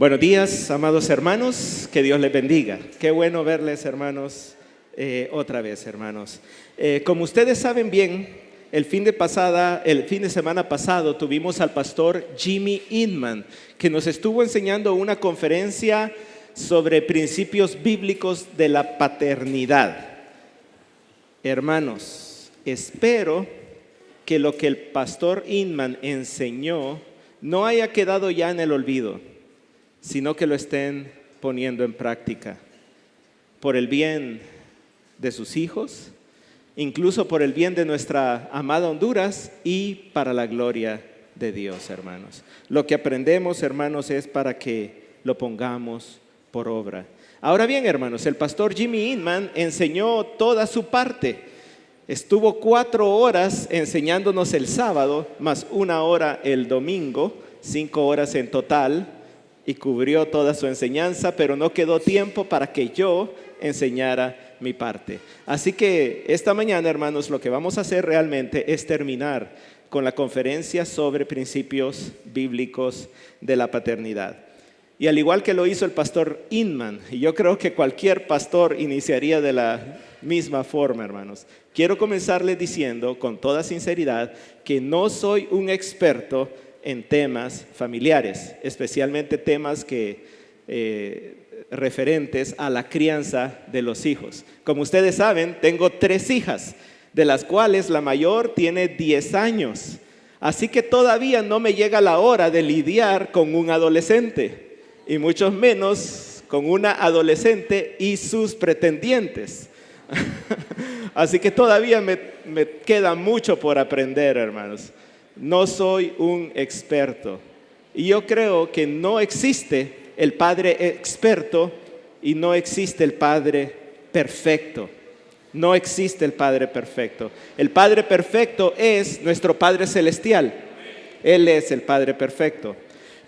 Buenos días, amados hermanos, que Dios les bendiga. Qué bueno verles, hermanos, otra vez, hermanos. Como ustedes saben bien, el fin de semana pasado tuvimos al pastor Jimmy Inman, que nos estuvo enseñando una conferencia sobre principios bíblicos de la paternidad. Hermanos, espero que lo que el pastor Inman enseñó no haya quedado ya en el olvido, sino que lo estén poniendo en práctica por el bien de sus hijos, incluso por el bien de nuestra amada Honduras y para la gloria de Dios, hermanos. Lo que aprendemos, hermanos, es para que lo pongamos por obra. Ahora bien, hermanos, el pastor Jimmy Inman enseñó toda su parte. Estuvo 4 horas enseñándonos el sábado, más 1 hora el domingo, 5 horas en total, y cubrió toda su enseñanza, pero no quedó tiempo para que yo enseñara mi parte. Así que esta mañana, hermanos, lo que vamos a hacer realmente es terminar con la conferencia sobre principios bíblicos de la paternidad. Y al igual que lo hizo el pastor Inman, y yo creo que cualquier pastor iniciaría de la misma forma, hermanos. Quiero comenzarles diciendo con toda sinceridad que no soy un experto en temas familiares, especialmente temas referentes a la crianza de los hijos. Como ustedes saben, tengo 3 hijas, de las cuales la mayor tiene 10 años. Así que todavía no me llega la hora de lidiar con un adolescente, y mucho menos con una adolescente y sus pretendientes. Así que todavía me queda mucho por aprender, hermanos. No soy un experto. Y yo creo que no existe el padre experto y no existe el padre perfecto. No existe el padre perfecto. El padre perfecto es nuestro Padre Celestial. Él es el padre perfecto.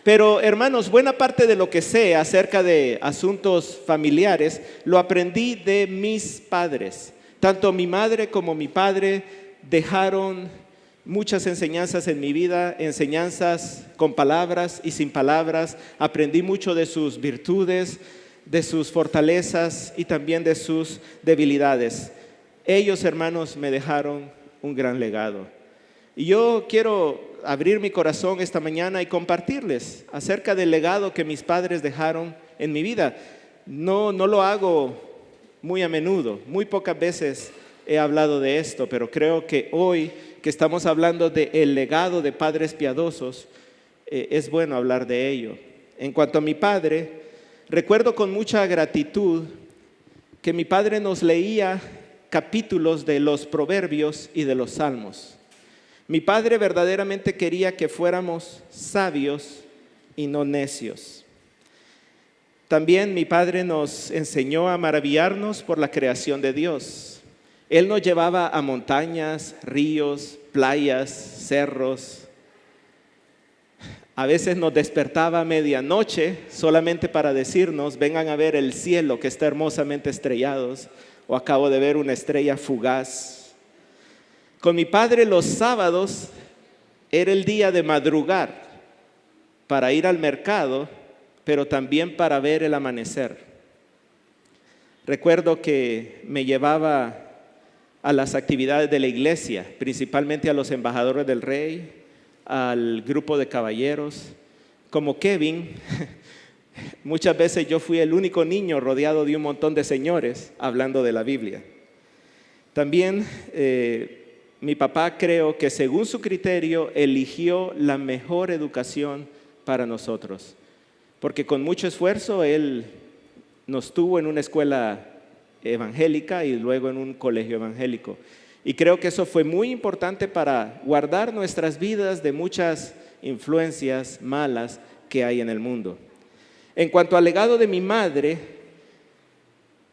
Pero, hermanos, buena parte de lo que sé acerca de asuntos familiares lo aprendí de mis padres. Tanto mi madre como mi padre dejaron muchas enseñanzas en mi vida, enseñanzas con palabras y sin palabras. Aprendí mucho de sus virtudes, de sus fortalezas y también de sus debilidades. Ellos, hermanos, me dejaron un gran legado. Y yo quiero abrir mi corazón esta mañana y compartirles acerca del legado que mis padres dejaron en mi vida. No lo hago muy a menudo, muy pocas veces he hablado de esto, pero creo que hoy que estamos hablando del legado de padres piadosos, es bueno hablar de ello. En cuanto a mi padre, recuerdo con mucha gratitud que mi padre nos leía capítulos de los Proverbios y de los Salmos. Mi padre verdaderamente quería que fuéramos sabios y no necios. También mi padre nos enseñó a maravillarnos por la creación de Dios. Él nos llevaba a montañas, ríos, playas, cerros. A veces nos despertaba a medianoche solamente para decirnos: vengan a ver el cielo que está hermosamente estrellado, o acabo de ver una estrella fugaz. Con mi padre los sábados era el día de madrugar para ir al mercado, pero también para ver el amanecer. Recuerdo que me llevaba a las actividades de la iglesia, principalmente a los embajadores del rey, al grupo de caballeros. Como Kevin, muchas veces yo fui el único niño rodeado de un montón de señores hablando de la Biblia. También mi papá, creo que según su criterio, eligió la mejor educación para nosotros, porque con mucho esfuerzo él nos tuvo en una escuela evangélica y luego en un colegio evangélico. Y creo que eso fue muy importante para guardar nuestras vidas de muchas influencias malas que hay en el mundo. En cuanto al legado de mi madre,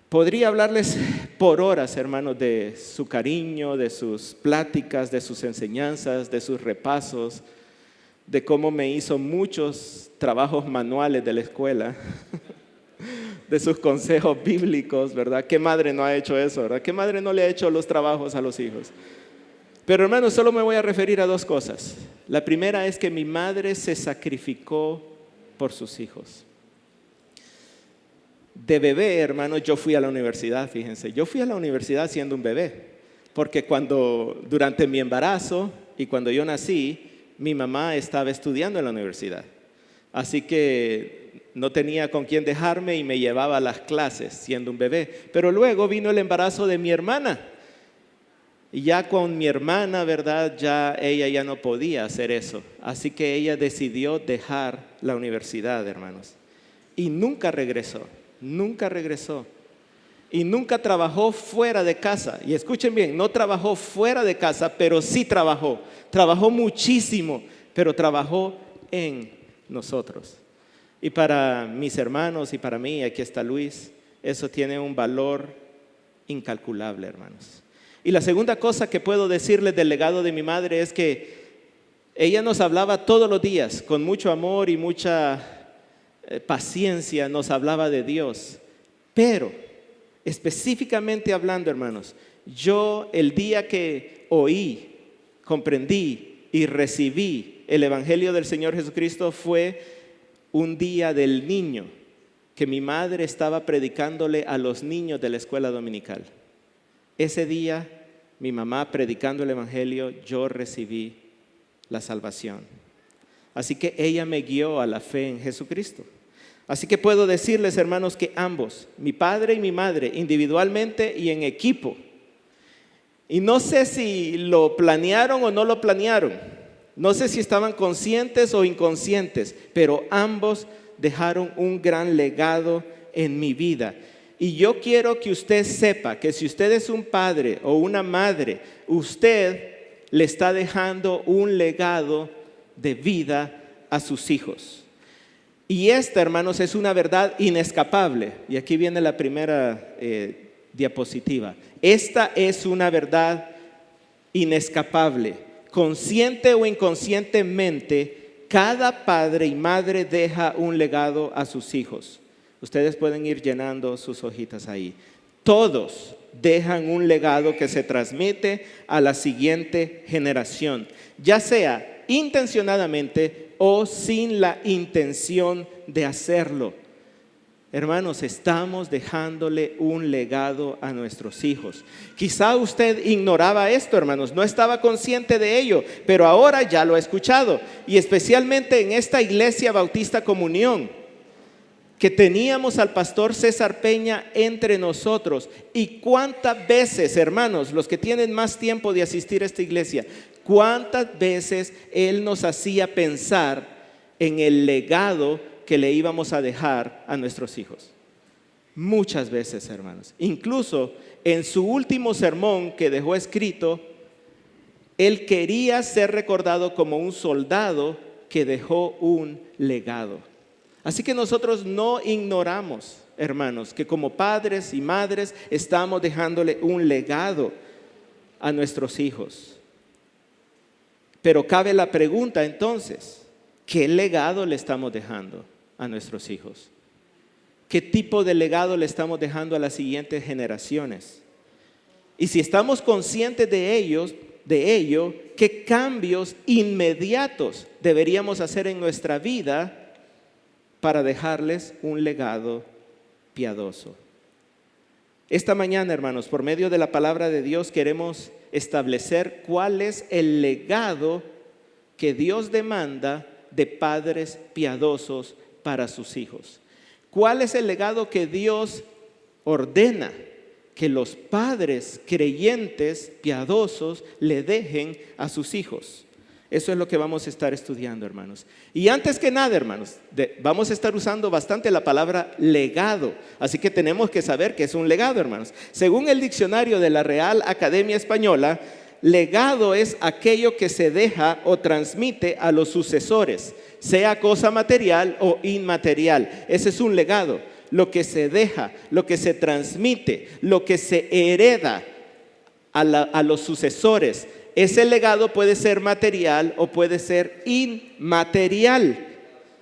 podría hablarles por horas, hermanos, de su cariño, de sus pláticas, de sus enseñanzas, de sus repasos, de cómo me hizo muchos trabajos manuales de la escuela. De sus consejos bíblicos, ¿verdad? ¿Qué madre no ha hecho eso, verdad? ¿Qué madre no le ha hecho los trabajos a los hijos? Pero, hermanos, solo me voy a referir a 2 cosas. La primera es que mi madre se sacrificó por sus hijos. De bebé, hermanos, yo fui a la universidad, fíjense. Yo fui a la universidad siendo un bebé, porque durante mi embarazo y cuando yo nací, mi mamá estaba estudiando en la universidad. Así que no tenía con quién dejarme y me llevaba a las clases siendo un bebé. Pero luego vino el embarazo de mi hermana. Y ya con mi hermana, ¿verdad? Ella ya no podía hacer eso. Así que ella decidió dejar la universidad, hermanos. Y nunca regresó. Y nunca trabajó fuera de casa. Y escuchen bien, no trabajó fuera de casa, pero sí trabajó. Trabajó muchísimo, pero trabajó en nosotros. Y para mis hermanos y para mí, aquí está Luis, eso tiene un valor incalculable, hermanos. Y la segunda cosa que puedo decirles del legado de mi madre es que ella nos hablaba todos los días, con mucho amor y mucha paciencia, nos hablaba de Dios. Pero específicamente hablando, hermanos, yo el día que oí, comprendí y recibí el Evangelio del Señor Jesucristo fue un día del niño que mi madre estaba predicándole a los niños de la escuela dominical. Ese día, mi mamá predicando el Evangelio, yo recibí la salvación. Así que ella me guió a la fe en Jesucristo. Así que puedo decirles, hermanos, que ambos, mi padre y mi madre, individualmente y en equipo, y no sé si lo planearon o no lo planearon, no sé si estaban conscientes o inconscientes, pero ambos dejaron un gran legado en mi vida. Y yo quiero que usted sepa que si usted es un padre o una madre, usted le está dejando un legado de vida a sus hijos. Y esta, hermanos, es una verdad inescapable. Y aquí viene la primera diapositiva. Esta es una verdad inescapable. Consciente o inconscientemente, cada padre y madre deja un legado a sus hijos. Ustedes pueden ir llenando sus hojitas ahí. Todos dejan un legado que se transmite a la siguiente generación, ya sea intencionadamente o sin la intención de hacerlo. Hermanos, estamos dejándole un legado a nuestros hijos. Quizá usted ignoraba esto, hermanos, no estaba consciente de ello, pero ahora ya lo ha escuchado. Y especialmente en esta Iglesia Bautista Comunión, que teníamos al pastor César Peña entre nosotros. Y cuántas veces, hermanos, los que tienen más tiempo de asistir a esta iglesia, cuántas veces él nos hacía pensar en el legado que le íbamos a dejar a nuestros hijos. Muchas veces, hermanos. Incluso en su último sermón que dejó escrito, él quería ser recordado como un soldado que dejó un legado. Así que nosotros no ignoramos, hermanos, que como padres y madres estamos dejándole un legado a nuestros hijos. Pero cabe la pregunta entonces, ¿qué legado le estamos dejando a nuestros hijos? ¿Qué tipo de legado le estamos dejando a las siguientes generaciones? Y si estamos conscientes de ello, ¿qué cambios inmediatos deberíamos hacer en nuestra vida para dejarles un legado piadoso? Esta mañana, hermanos, por medio de la palabra de Dios queremos establecer cuál es el legado que Dios demanda de padres piadosos para sus hijos. ¿Cuál es el legado que Dios ordena que los padres creyentes piadosos le dejen a sus hijos? Eso es lo que vamos a estar estudiando, hermanos. Y antes que nada, hermanos, vamos a estar usando bastante la palabra legado. Así que tenemos que saber qué es un legado, hermanos. Según el diccionario de la Real Academia Española, legado es aquello que se deja o transmite a los sucesores, sea cosa material o inmaterial. Ese es un legado. Lo que se deja, lo que se transmite, lo que se hereda a los sucesores. Ese legado puede ser material o puede ser inmaterial.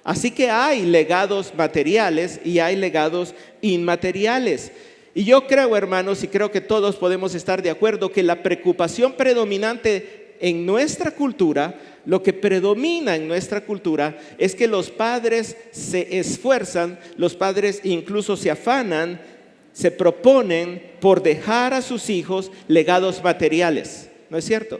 Así que hay legados materiales y hay legados inmateriales. Y yo creo, hermanos, y creo que todos podemos estar de acuerdo que la preocupación predominante en nuestra cultura, lo que predomina en nuestra cultura es que los padres se esfuerzan, los padres incluso se afanan, se proponen por dejar a sus hijos legados materiales. ¿No es cierto?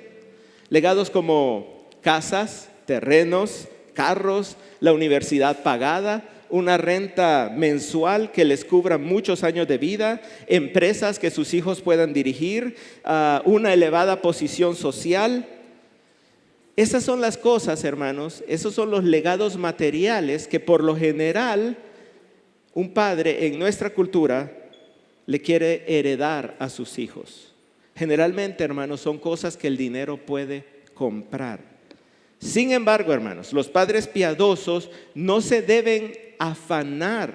Legados como casas, terrenos, carros, la universidad pagada, una renta mensual que les cubra muchos años de vida, empresas que sus hijos puedan dirigir, una elevada posición social. Esas son las cosas, hermanos, esos son los legados materiales que por lo general un padre en nuestra cultura le quiere heredar a sus hijos. Generalmente, hermanos, son cosas que el dinero puede comprar. Sin embargo, hermanos, los padres piadosos no se deben afanar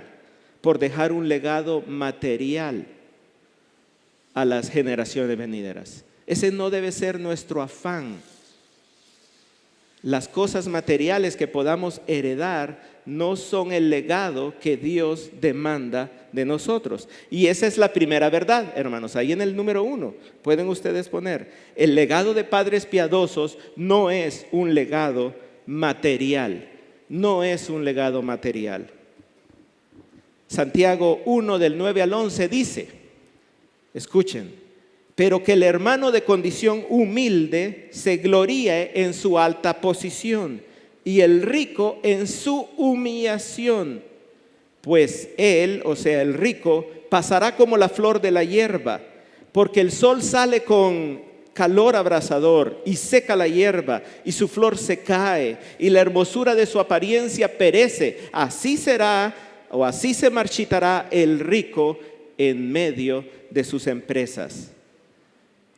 por dejar un legado material a las generaciones venideras. Ese no debe ser nuestro afán. Las cosas materiales que podamos heredar no son el legado que Dios demanda de nosotros. Y esa es la primera verdad, hermanos. Ahí en el número 1 pueden ustedes poner: el legado de padres piadosos no es un legado material. No es un legado material. Santiago 1 del 9 al 11 dice, escuchen: pero que el hermano de condición humilde se gloríe en su alta posición y el rico en su humillación, pues él, o sea el rico, pasará como la flor de la hierba, porque el sol sale con calor abrasador y seca la hierba y su flor se cae y la hermosura de su apariencia perece. Así será, o así se marchitará el rico en medio de sus empresas.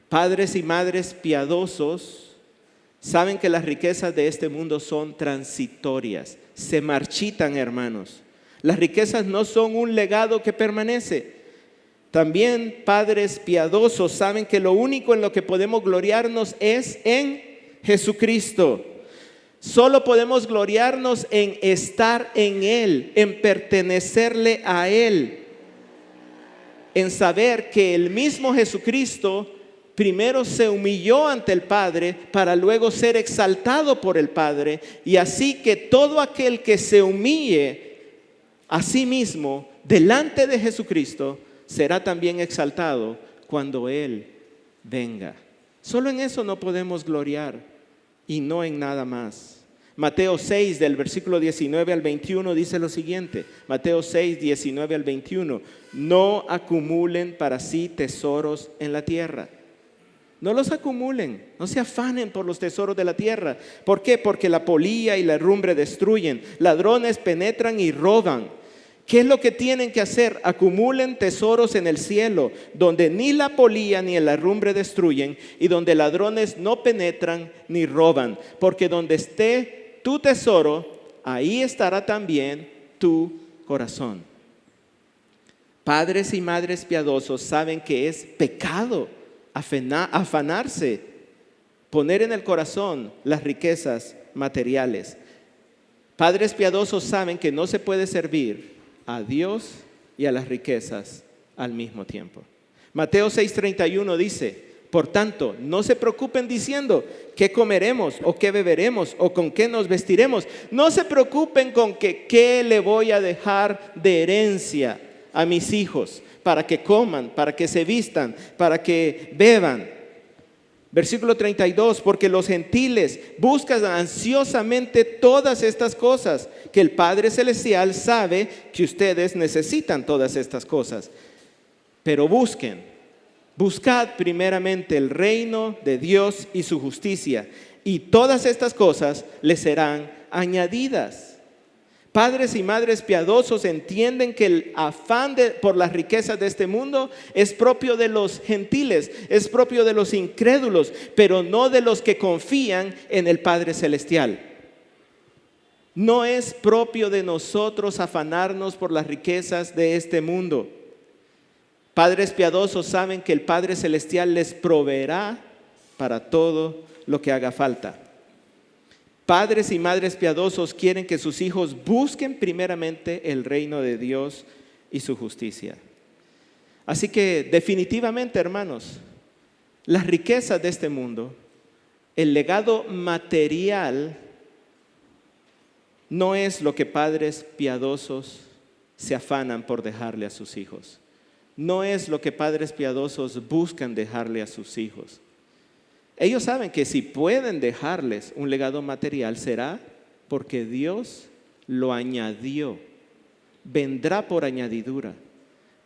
Padres y madres piadosos saben que las riquezas de este mundo son transitorias, se marchitan, hermanos. Las riquezas no son un legado que permanece. También padres piadosos saben que lo único en lo que podemos gloriarnos es en Jesucristo. Solo podemos gloriarnos en estar en Él, en pertenecerle a Él, en saber que el mismo Jesucristo primero se humilló ante el Padre para luego ser exaltado por el Padre, y así que todo aquel que se humille a sí mismo delante de Jesucristo será también exaltado cuando Él venga. Solo en eso no podemos gloriar y no en nada más. Mateo 6 del versículo 19 al 21 dice lo siguiente. Mateo 6, 19 al 21. No acumulen para sí tesoros en la tierra. No los acumulen, no se afanen por los tesoros de la tierra. ¿Por qué? Porque la polilla y la herrumbre destruyen, ladrones penetran y roban. ¿Qué es lo que tienen que hacer? Acumulen tesoros en el cielo, donde ni la polilla ni la herrumbre destruyen y donde ladrones no penetran ni roban. Porque donde esté tu tesoro, ahí estará también tu corazón. Padres y madres piadosos saben que es pecado afanarse, poner en el corazón las riquezas materiales. Padres piadosos saben que no se puede servir a Dios y a las riquezas al mismo tiempo. Mateo 6:31 dice: por tanto, no se preocupen diciendo qué comeremos o qué beberemos o con qué nos vestiremos. No se preocupen con qué le voy a dejar de herencia a mis hijos, para que coman, para que se vistan, para que beban. Versículo 32, porque los gentiles buscan ansiosamente todas estas cosas, que el Padre Celestial sabe que ustedes necesitan todas estas cosas. Pero buscad primeramente el reino de Dios y su justicia, y todas estas cosas les serán añadidas. Padres y madres piadosos entienden que el afán por las riquezas de este mundo es propio de los gentiles, es propio de los incrédulos, pero no de los que confían en el Padre Celestial. No es propio de nosotros afanarnos por las riquezas de este mundo. Padres piadosos saben que el Padre Celestial les proveerá para todo lo que haga falta. Padres y madres piadosos quieren que sus hijos busquen primeramente el reino de Dios y su justicia. Así que definitivamente, hermanos, las riquezas de este mundo El legado material no es lo que padres piadosos se afanan por dejarle a sus hijos. No es lo que padres piadosos buscan dejarle a sus hijos. Ellos saben que si pueden dejarles un legado material será porque Dios lo añadió. Vendrá por añadidura,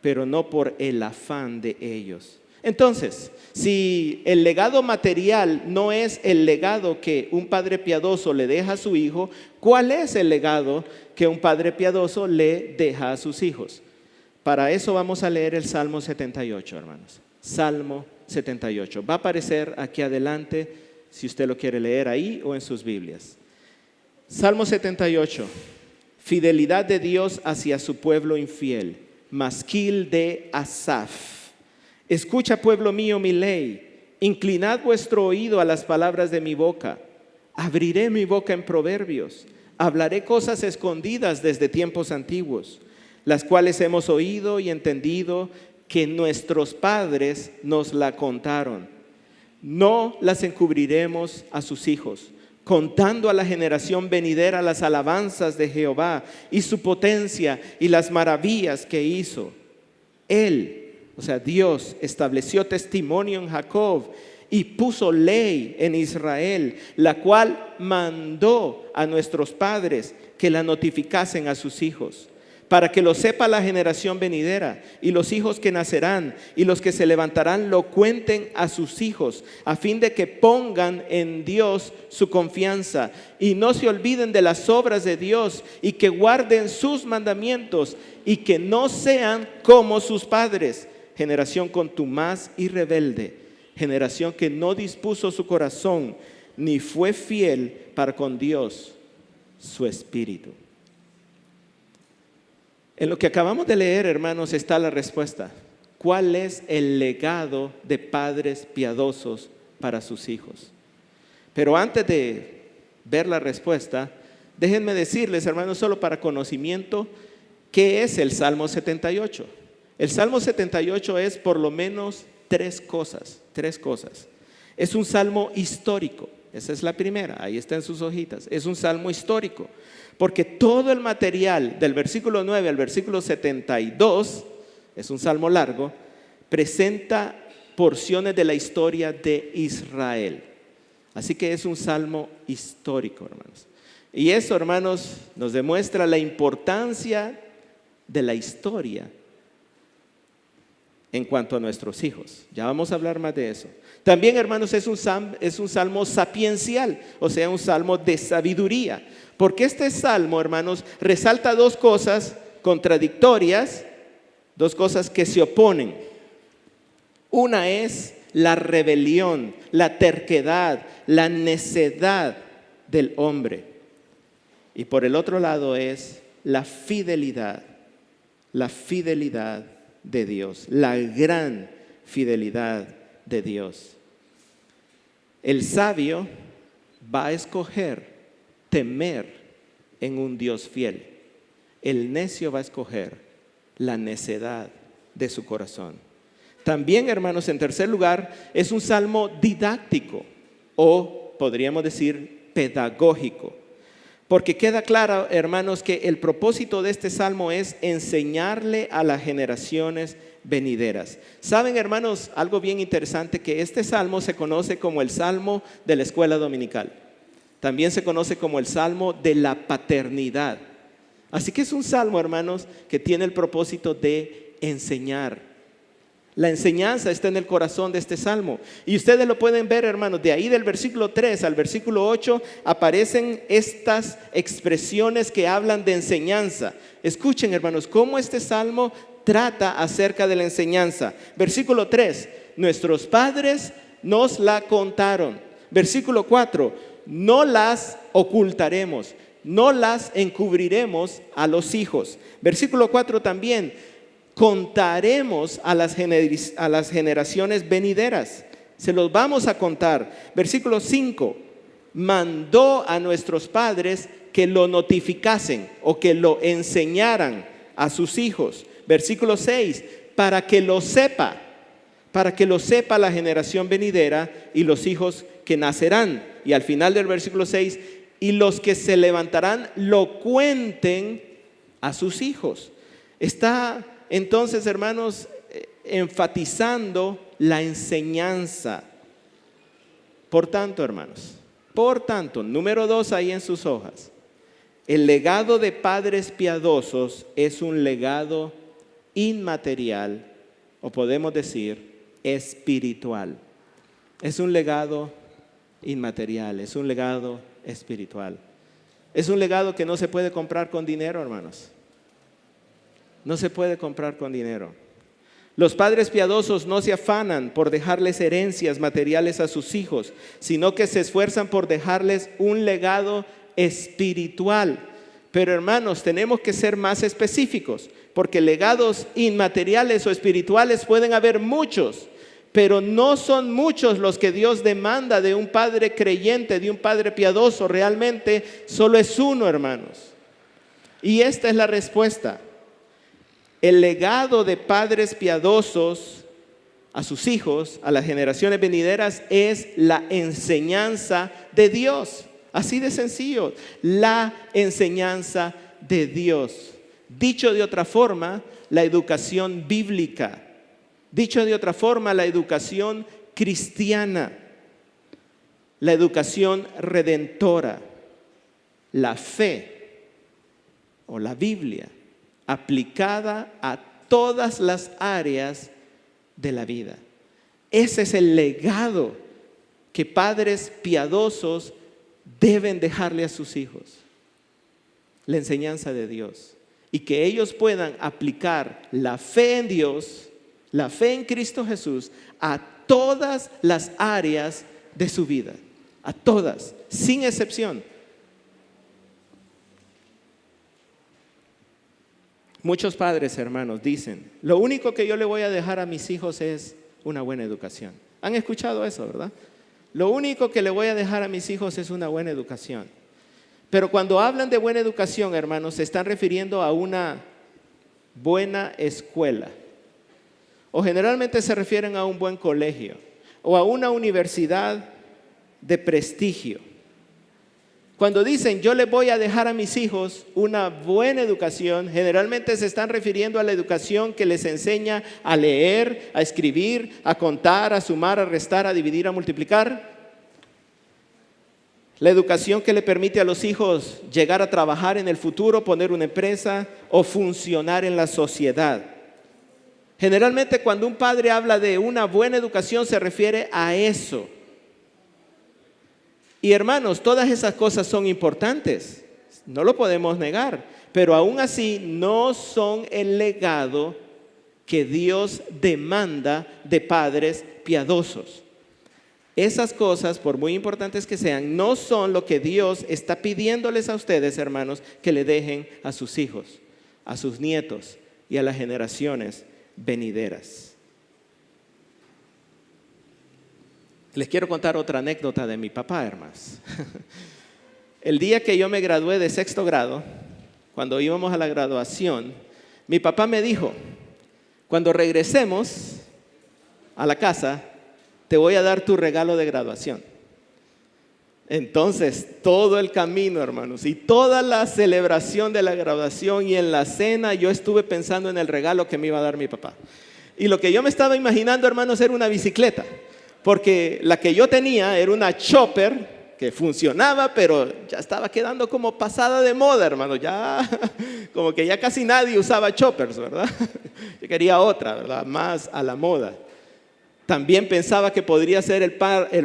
pero no por el afán de ellos. Entonces, si el legado material no es el legado que un padre piadoso le deja a su hijo, ¿cuál es el legado que un padre piadoso le deja a sus hijos? Para eso vamos a leer el Salmo 78, hermanos. Salmo 78. Va a aparecer aquí adelante, si usted lo quiere leer ahí o en sus Biblias. Salmo 78. Fidelidad de Dios hacia su pueblo infiel. Masquil de Asaf. Escucha, pueblo mío, mi ley. Inclinad vuestro oído a las palabras de mi boca. Abriré mi boca en proverbios. Hablaré cosas escondidas desde tiempos antiguos, las cuales hemos oído y entendido que nuestros padres nos la contaron. No las encubriremos a sus hijos, contando a la generación venidera las alabanzas de Jehová y su potencia y las maravillas que hizo. Él, o sea, Dios, estableció testimonio en Jacob y puso ley en Israel, la cual mandó a nuestros padres que la notificasen a sus hijos, para que lo sepa la generación venidera y los hijos que nacerán y los que se levantarán lo cuenten a sus hijos, a fin de que pongan en Dios su confianza y no se olviden de las obras de Dios y que guarden sus mandamientos y que no sean como sus padres, generación contumaz y rebelde, generación que no dispuso su corazón ni fue fiel para con Dios, su espíritu. En lo que acabamos de leer, hermanos, está la respuesta. ¿Cuál es el legado de padres piadosos para sus hijos? Pero antes de ver la respuesta, déjenme decirles, hermanos, solo para conocimiento, ¿qué es el Salmo 78? El Salmo 78 es por lo menos tres cosas. Es un salmo histórico. Esa es la primera, ahí está en sus hojitas. Es un salmo histórico, porque todo el material del versículo 9 al versículo 72, es un salmo largo, presenta porciones de la historia de Israel. Así que es un salmo histórico, hermanos. Y eso, hermanos, nos demuestra la importancia de la historia en cuanto a nuestros hijos. Ya vamos a hablar más de eso. También, hermanos, es un salmo sapiencial, o sea, un salmo de sabiduría. Porque este salmo, hermanos, resalta dos cosas contradictorias, dos cosas que se oponen. Una es la rebelión, la terquedad, la necedad del hombre. Y por el otro lado es la fidelidad de Dios, la gran fidelidad de Dios. El sabio va a escoger temer en un Dios fiel. El necio va a escoger la necedad de su corazón. También, hermanos, en tercer lugar, es un salmo didáctico o podríamos decir pedagógico. Porque queda claro, hermanos, que el propósito de este salmo es enseñarle a las generaciones venideras. Saben, hermanos, algo bien interesante, que este salmo se conoce como el salmo de la escuela dominical. También se conoce como el salmo de la paternidad. Así que es un salmo, hermanos, que tiene el propósito de enseñar. La enseñanza está en el corazón de este salmo. Y ustedes lo pueden ver, hermanos, de ahí del versículo 3 al versículo 8 aparecen estas expresiones que hablan de enseñanza. Escuchen, hermanos, cómo este salmo trata acerca de la enseñanza. Versículo 3, nuestros padres nos la contaron. Versículo 4, no las ocultaremos, no las encubriremos a los hijos. Versículo 4 también, contaremos a las generaciones venideras. Se los vamos a contar. Versículo 5, mandó a nuestros padres que lo notificasen o que lo enseñaran a sus hijos. Versículo 6, para que lo sepa para que lo sepa la generación venidera y los hijos que nacerán. Y al final del versículo 6, y los que se levantarán lo cuenten a sus hijos. Está entonces, hermanos, enfatizando la enseñanza. Por tanto, hermanos, número 2 ahí en sus hojas, el legado de padres piadosos es un legado inmaterial, o podemos decir espiritual. Es un legado inmaterial, es un legado espiritual. Es un legado que no se puede comprar con dinero, hermanos. No se puede comprar con dinero. Los padres piadosos no se afanan por dejarles herencias materiales a sus hijos, sino que se esfuerzan por dejarles un legado espiritual. Pero, hermanos, tenemos que ser más específicos, porque legados inmateriales o espirituales pueden haber muchos, pero no son muchos los que Dios demanda de un padre creyente, de un padre piadoso. Realmente solo es uno, hermanos. Y esta es la respuesta. El legado de padres piadosos a sus hijos, a las generaciones venideras, es la enseñanza de Dios. Así de sencillo, la enseñanza de Dios. Dicho de otra forma, la educación bíblica. Dicho de otra forma, la educación cristiana. La educación redentora. La fe o la Biblia aplicada a todas las áreas de la vida. Ese es el legado que padres piadosos deben dejarle a sus hijos. La enseñanza de Dios. Y que ellos puedan aplicar la fe en Dios, la fe en Cristo Jesús, a todas las áreas de su vida. A todas, sin excepción. Muchos padres, hermanos, dicen, lo único que yo le voy a dejar a mis hijos es una buena educación. ¿Han escuchado eso, verdad? Lo único que le voy a dejar a mis hijos es una buena educación. Pero cuando hablan de buena educación, hermanos, se están refiriendo a una buena escuela. O generalmente se refieren a un buen colegio o a una universidad de prestigio. Cuando dicen yo les voy a dejar a mis hijos una buena educación, generalmente se están refiriendo a la educación que les enseña a leer, a escribir, a contar, a sumar, a restar, a dividir, a multiplicar. La educación que le permite a los hijos llegar a trabajar en el futuro, poner una empresa o funcionar en la sociedad. Generalmente cuando un padre habla de una buena educación se refiere a eso. Y hermanos, todas esas cosas son importantes, no lo podemos negar, pero aún así no son el legado que Dios demanda de padres piadosos. Esas cosas, por muy importantes que sean, no son lo que Dios está pidiéndoles a ustedes, hermanos, que le dejen a sus hijos, a sus nietos y a las generaciones venideras. Les quiero contar otra anécdota de mi papá, hermanos. El día que yo me gradué de 6º grado, cuando íbamos a la graduación, mi papá me dijo, cuando regresemos a la casa, te voy a dar tu regalo de graduación. Entonces, todo el camino, hermanos, y toda la celebración de la graduación y en la cena, yo estuve pensando en el regalo que me iba a dar mi papá. Y lo que yo me estaba imaginando, hermanos, era una bicicleta. Porque la que yo tenía era una chopper que funcionaba, pero ya estaba quedando como pasada de moda, hermano. Ya, como que ya casi nadie usaba choppers, ¿verdad? Yo quería otra, ¿verdad? Más a la moda. También pensaba que podría ser el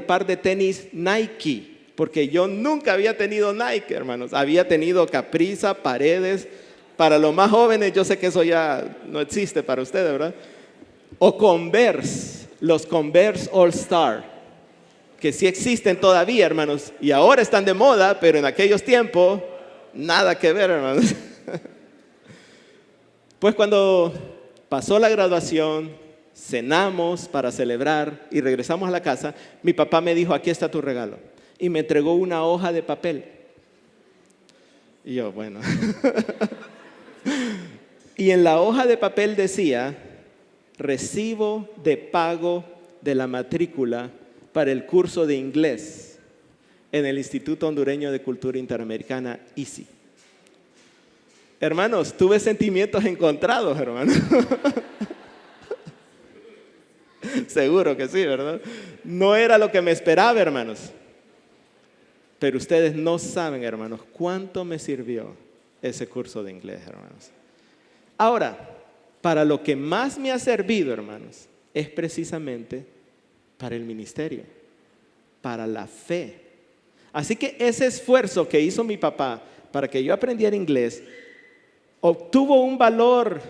par de tenis Nike, porque yo nunca había tenido Nike, hermanos. Había tenido Capriza, Paredes. Para los más jóvenes, yo sé que eso ya no existe para ustedes, ¿verdad? O Converse. Los Converse All Star, que sí existen todavía, hermanos, y ahora están de moda, pero en aquellos tiempos, nada que ver, hermanos. Pues cuando pasó la graduación, cenamos para celebrar y regresamos a la casa, mi papá me dijo, aquí está tu regalo, y me entregó una hoja de papel. Y yo, bueno. Y en la hoja de papel decía, recibo de pago de la matrícula para el curso de inglés en el Instituto Hondureño de Cultura Interamericana, ICI. Hermanos, tuve sentimientos encontrados, hermanos. Seguro que sí, ¿verdad? No era lo que me esperaba, hermanos. Pero ustedes no saben, hermanos, cuánto me sirvió ese curso de inglés, hermanos. Ahora, para lo que más me ha servido, hermanos, es precisamente para el ministerio, para la fe. Así que ese esfuerzo que hizo mi papá para que yo aprendiera inglés obtuvo un valor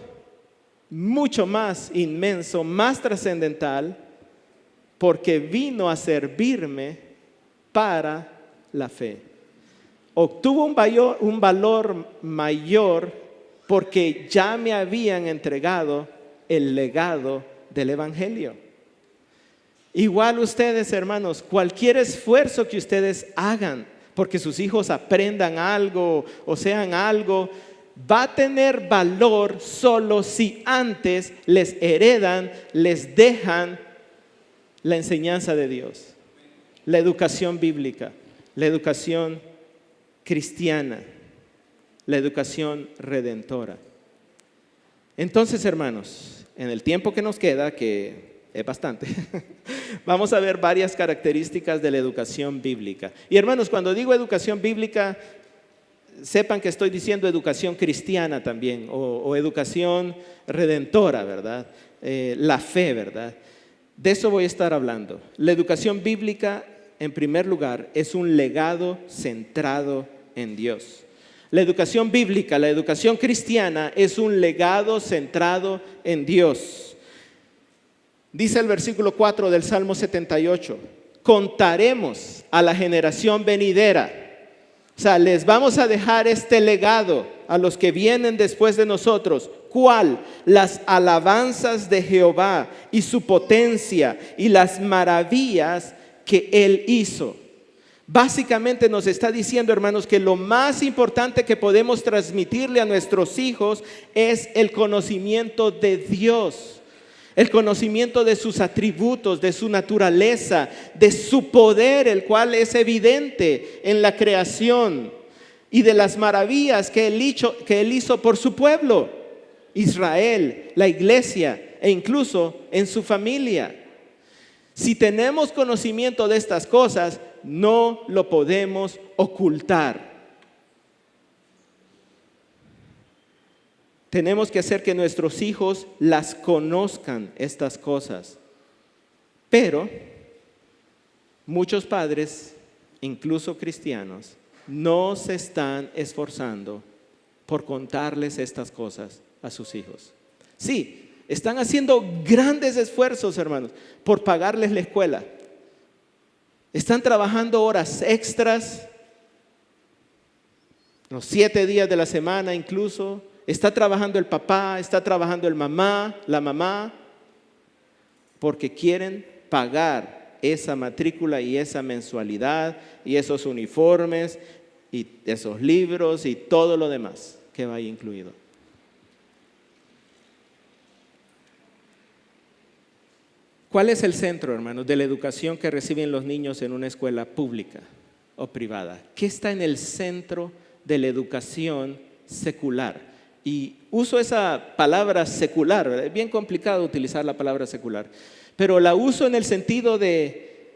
mucho más inmenso, más trascendental, porque vino a servirme para la fe. Obtuvo un valor mayor porque ya me habían entregado el legado del Evangelio. Igual ustedes, hermanos, cualquier esfuerzo que ustedes hagan porque sus hijos aprendan algo o sean algo, va a tener valor solo si antes les heredan, les dejan la enseñanza de Dios, la educación bíblica, la educación cristiana, la educación redentora. Entonces, hermanos, en el tiempo que nos queda, que es bastante, vamos a ver varias características de la educación bíblica. Y hermanos, cuando digo educación bíblica, sepan que estoy diciendo educación cristiana también, o educación redentora, ¿verdad? La fe, ¿verdad? De eso voy a estar hablando. La educación bíblica, en primer lugar, es un legado centrado en Dios. La educación bíblica, la educación cristiana, es un legado centrado en Dios. Dice el versículo 4 del Salmo 78, contaremos a la generación venidera. O sea, les vamos a dejar este legado a los que vienen después de nosotros. ¿Cuál? Las alabanzas de Jehová y su potencia y las maravillas que Él hizo. Básicamente nos está diciendo, hermanos, que lo más importante que podemos transmitirle a nuestros hijos es el conocimiento de Dios. El conocimiento de sus atributos, de su naturaleza, de su poder, el cual es evidente en la creación, y de las maravillas que Él hizo por su pueblo, Israel, la iglesia e incluso en su familia. Si tenemos conocimiento de estas cosas, no lo podemos ocultar. Tenemos que hacer que nuestros hijos las conozcan, estas cosas. Pero muchos padres, incluso cristianos, no se están esforzando por contarles estas cosas a sus hijos. Sí, están haciendo grandes esfuerzos, hermanos, por pagarles la escuela. Están trabajando horas extras, los 7 días de la semana incluso. Está trabajando el papá, está trabajando la mamá, porque quieren pagar esa matrícula y esa mensualidad y esos uniformes y esos libros y todo lo demás que va ahí incluido. ¿Cuál es el centro, hermanos, de la educación que reciben los niños en una escuela pública o privada? ¿Qué está en el centro de la educación secular? Y uso esa palabra secular, ¿verdad? Es bien complicado utilizar la palabra secular, pero la uso en el sentido de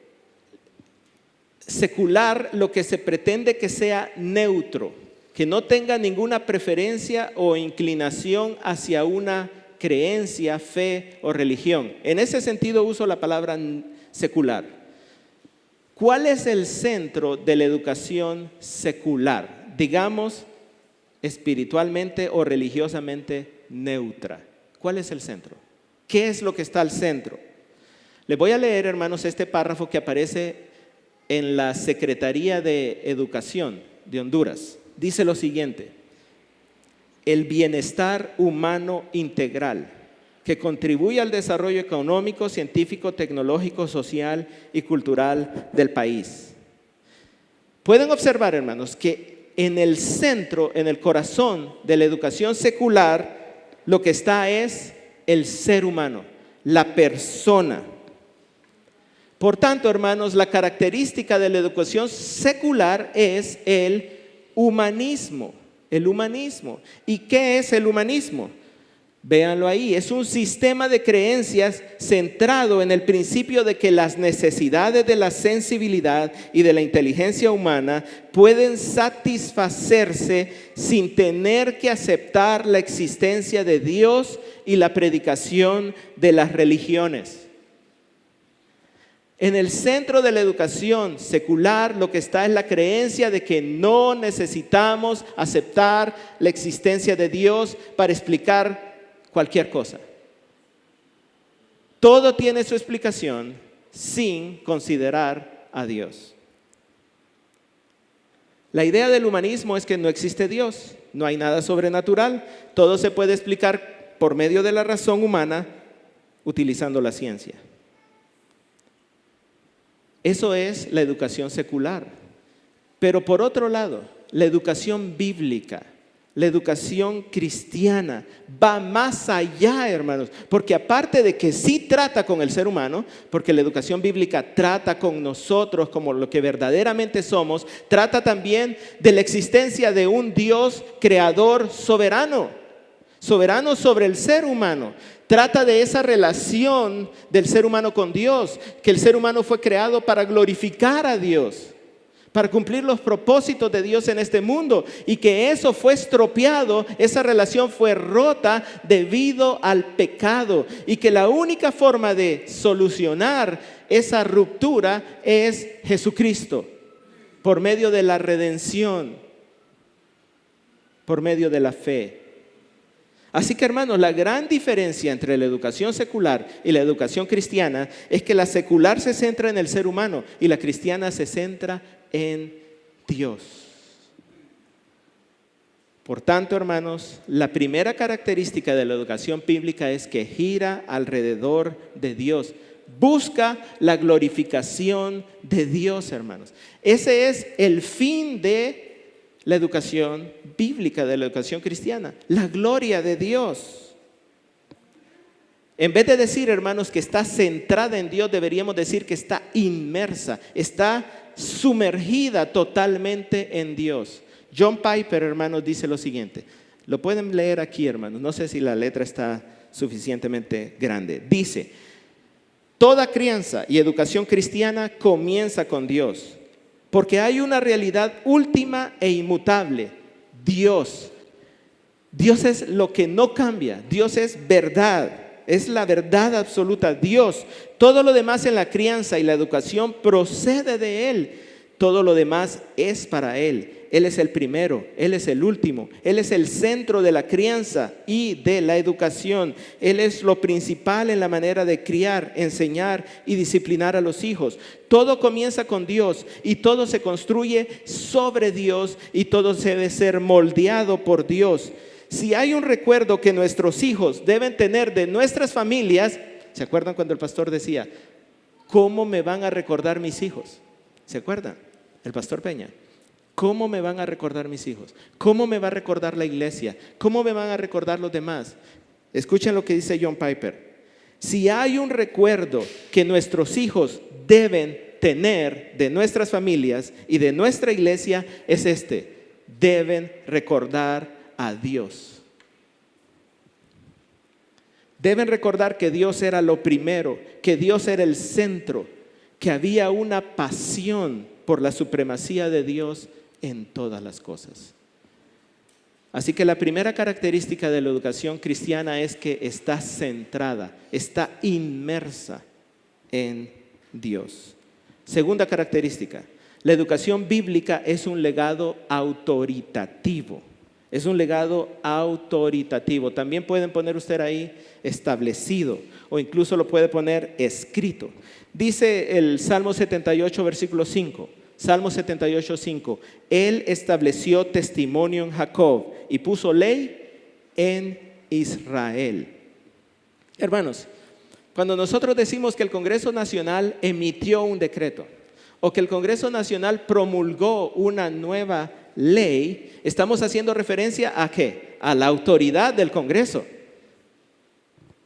secular, lo que se pretende que sea neutro, que no tenga ninguna preferencia o inclinación hacia una creencia, fe o religión. En ese sentido uso la palabra secular. ¿Cuál es el centro de la educación secular? Digamos, espiritualmente o religiosamente neutra. ¿Cuál es el centro? ¿Qué es lo que está al centro? Les voy a leer, hermanos, este párrafo que aparece en la Secretaría de Educación de Honduras. Dice lo siguiente: el bienestar humano integral que contribuye al desarrollo económico, científico, tecnológico, social y cultural del país. Pueden observar, hermanos, que en el centro, en el corazón de la educación secular, lo que está es el ser humano. la persona. Por tanto, hermanos, la característica de la educación secular es el humanismo. El humanismo. ¿Y qué es el humanismo? Véanlo ahí, es un sistema de creencias centrado en el principio de que las necesidades de la sensibilidad y de la inteligencia humana pueden satisfacerse sin tener que aceptar la existencia de Dios y la predicación de las religiones. En el centro de la educación secular lo que está es la creencia de que no necesitamos aceptar la existencia de Dios para explicar cualquier cosa. Todo tiene su explicación sin considerar a Dios. La idea del humanismo es que no existe Dios, no hay nada sobrenatural, todo se puede explicar por medio de la razón humana utilizando la ciencia. Eso es la educación secular. Pero por otro lado, la educación bíblica, la educación cristiana va más allá, hermanos, porque aparte de que sí trata con el ser humano, porque la educación bíblica trata con nosotros como lo que verdaderamente somos, trata también de la existencia de un Dios creador soberano, soberano sobre el ser humano. Trata de esa relación del ser humano con Dios, que el ser humano fue creado para glorificar a Dios, para cumplir los propósitos de Dios en este mundo, y que eso fue estropeado, esa relación fue rota debido al pecado, y que la única forma de solucionar esa ruptura es Jesucristo, por medio de la redención, por medio de la fe. Así que, hermanos, la gran diferencia entre la educación secular y la educación cristiana es que la secular se centra en el ser humano y la cristiana se centra en Dios. Por tanto, hermanos, la primera característica de la educación bíblica es que gira alrededor de Dios. Busca la glorificación de Dios, hermanos. Ese es el fin de la educación bíblica, de la educación cristiana, la gloria de Dios. En vez de decir, hermanos, que está centrada en Dios, deberíamos decir que está inmersa, está sumergida totalmente en Dios. John Piper, hermanos, dice lo siguiente. Lo pueden leer aquí, hermanos. No sé si la letra está suficientemente grande. Dice: toda crianza y educación cristiana comienza con Dios. Porque hay una realidad última e inmutable, Dios. Dios es lo que no cambia, Dios es verdad, es la verdad absoluta, Dios. Todo lo demás en la crianza y la educación procede de Él. Todo lo demás es para Él. Él es el primero, Él es el último, Él es el centro de la crianza y de la educación. Él es lo principal en la manera de criar, enseñar y disciplinar a los hijos. Todo comienza con Dios y todo se construye sobre Dios y todo debe ser moldeado por Dios. Si hay un recuerdo que nuestros hijos deben tener de nuestras familias, ¿se acuerdan cuando el pastor decía: ¿cómo me van a recordar mis hijos? ¿Se acuerdan? El pastor Peña. ¿Cómo me van a recordar mis hijos? ¿Cómo me va a recordar la iglesia? ¿Cómo me van a recordar los demás? Escuchen lo que dice John Piper. Si hay un recuerdo que nuestros hijos deben tener de nuestras familias y de nuestra iglesia, es este: deben recordar a Dios. Deben recordar que Dios era lo primero, que Dios era el centro, que había una pasión por la supremacía de Dios en todas las cosas. Así que la primera característica de la educación cristiana es que está centrada, está inmersa en Dios. Segunda característica, la educación bíblica es un legado autoritativo. Es un legado autoritativo. También pueden poner usted ahí establecido, o incluso lo puede poner escrito. Dice el Salmo 78, versículo 5. Salmo 78, 5. Él estableció testimonio en Jacob y puso ley en Israel. Hermanos, cuando nosotros decimos que el Congreso Nacional emitió un decreto o que el Congreso Nacional promulgó una nueva ley, estamos haciendo referencia ¿a qué? A la autoridad del Congreso.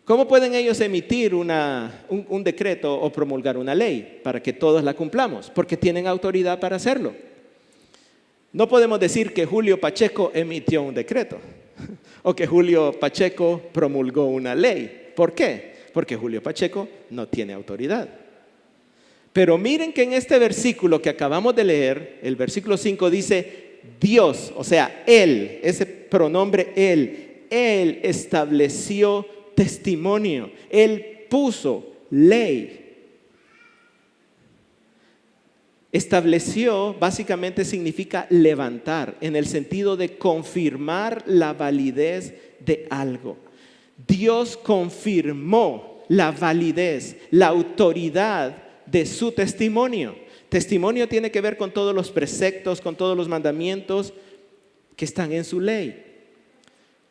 ¿Cómo pueden ellos emitir un decreto o promulgar una ley para que todos la cumplamos? Porque tienen autoridad para hacerlo. No podemos decir que Julio Pacheco emitió un decreto o que Julio Pacheco promulgó una ley. ¿Por qué? Porque Julio Pacheco no tiene autoridad. Pero miren que en este versículo que acabamos de leer, el versículo 5 dice Dios, o sea, Él, ese pronombre Él estableció testimonio, Él puso ley. Estableció básicamente significa levantar, en el sentido de confirmar la validez de algo. Dios confirmó la validez, la autoridad de su testimonio. Testimonio tiene que ver con todos los preceptos, con todos los mandamientos que están en su ley.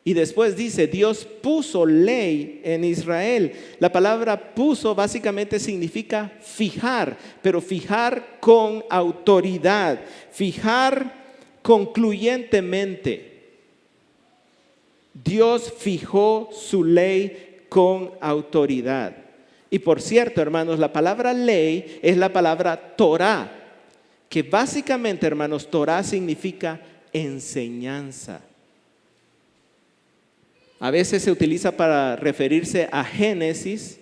Y después dice, Dios puso ley en Israel. La palabra puso básicamente significa fijar, pero fijar con autoridad, fijar concluyentemente. Dios fijó su ley con autoridad. Y por cierto, hermanos, la palabra ley es la palabra Torah, que básicamente, hermanos, Torah significa enseñanza. A veces se utiliza para referirse a Génesis,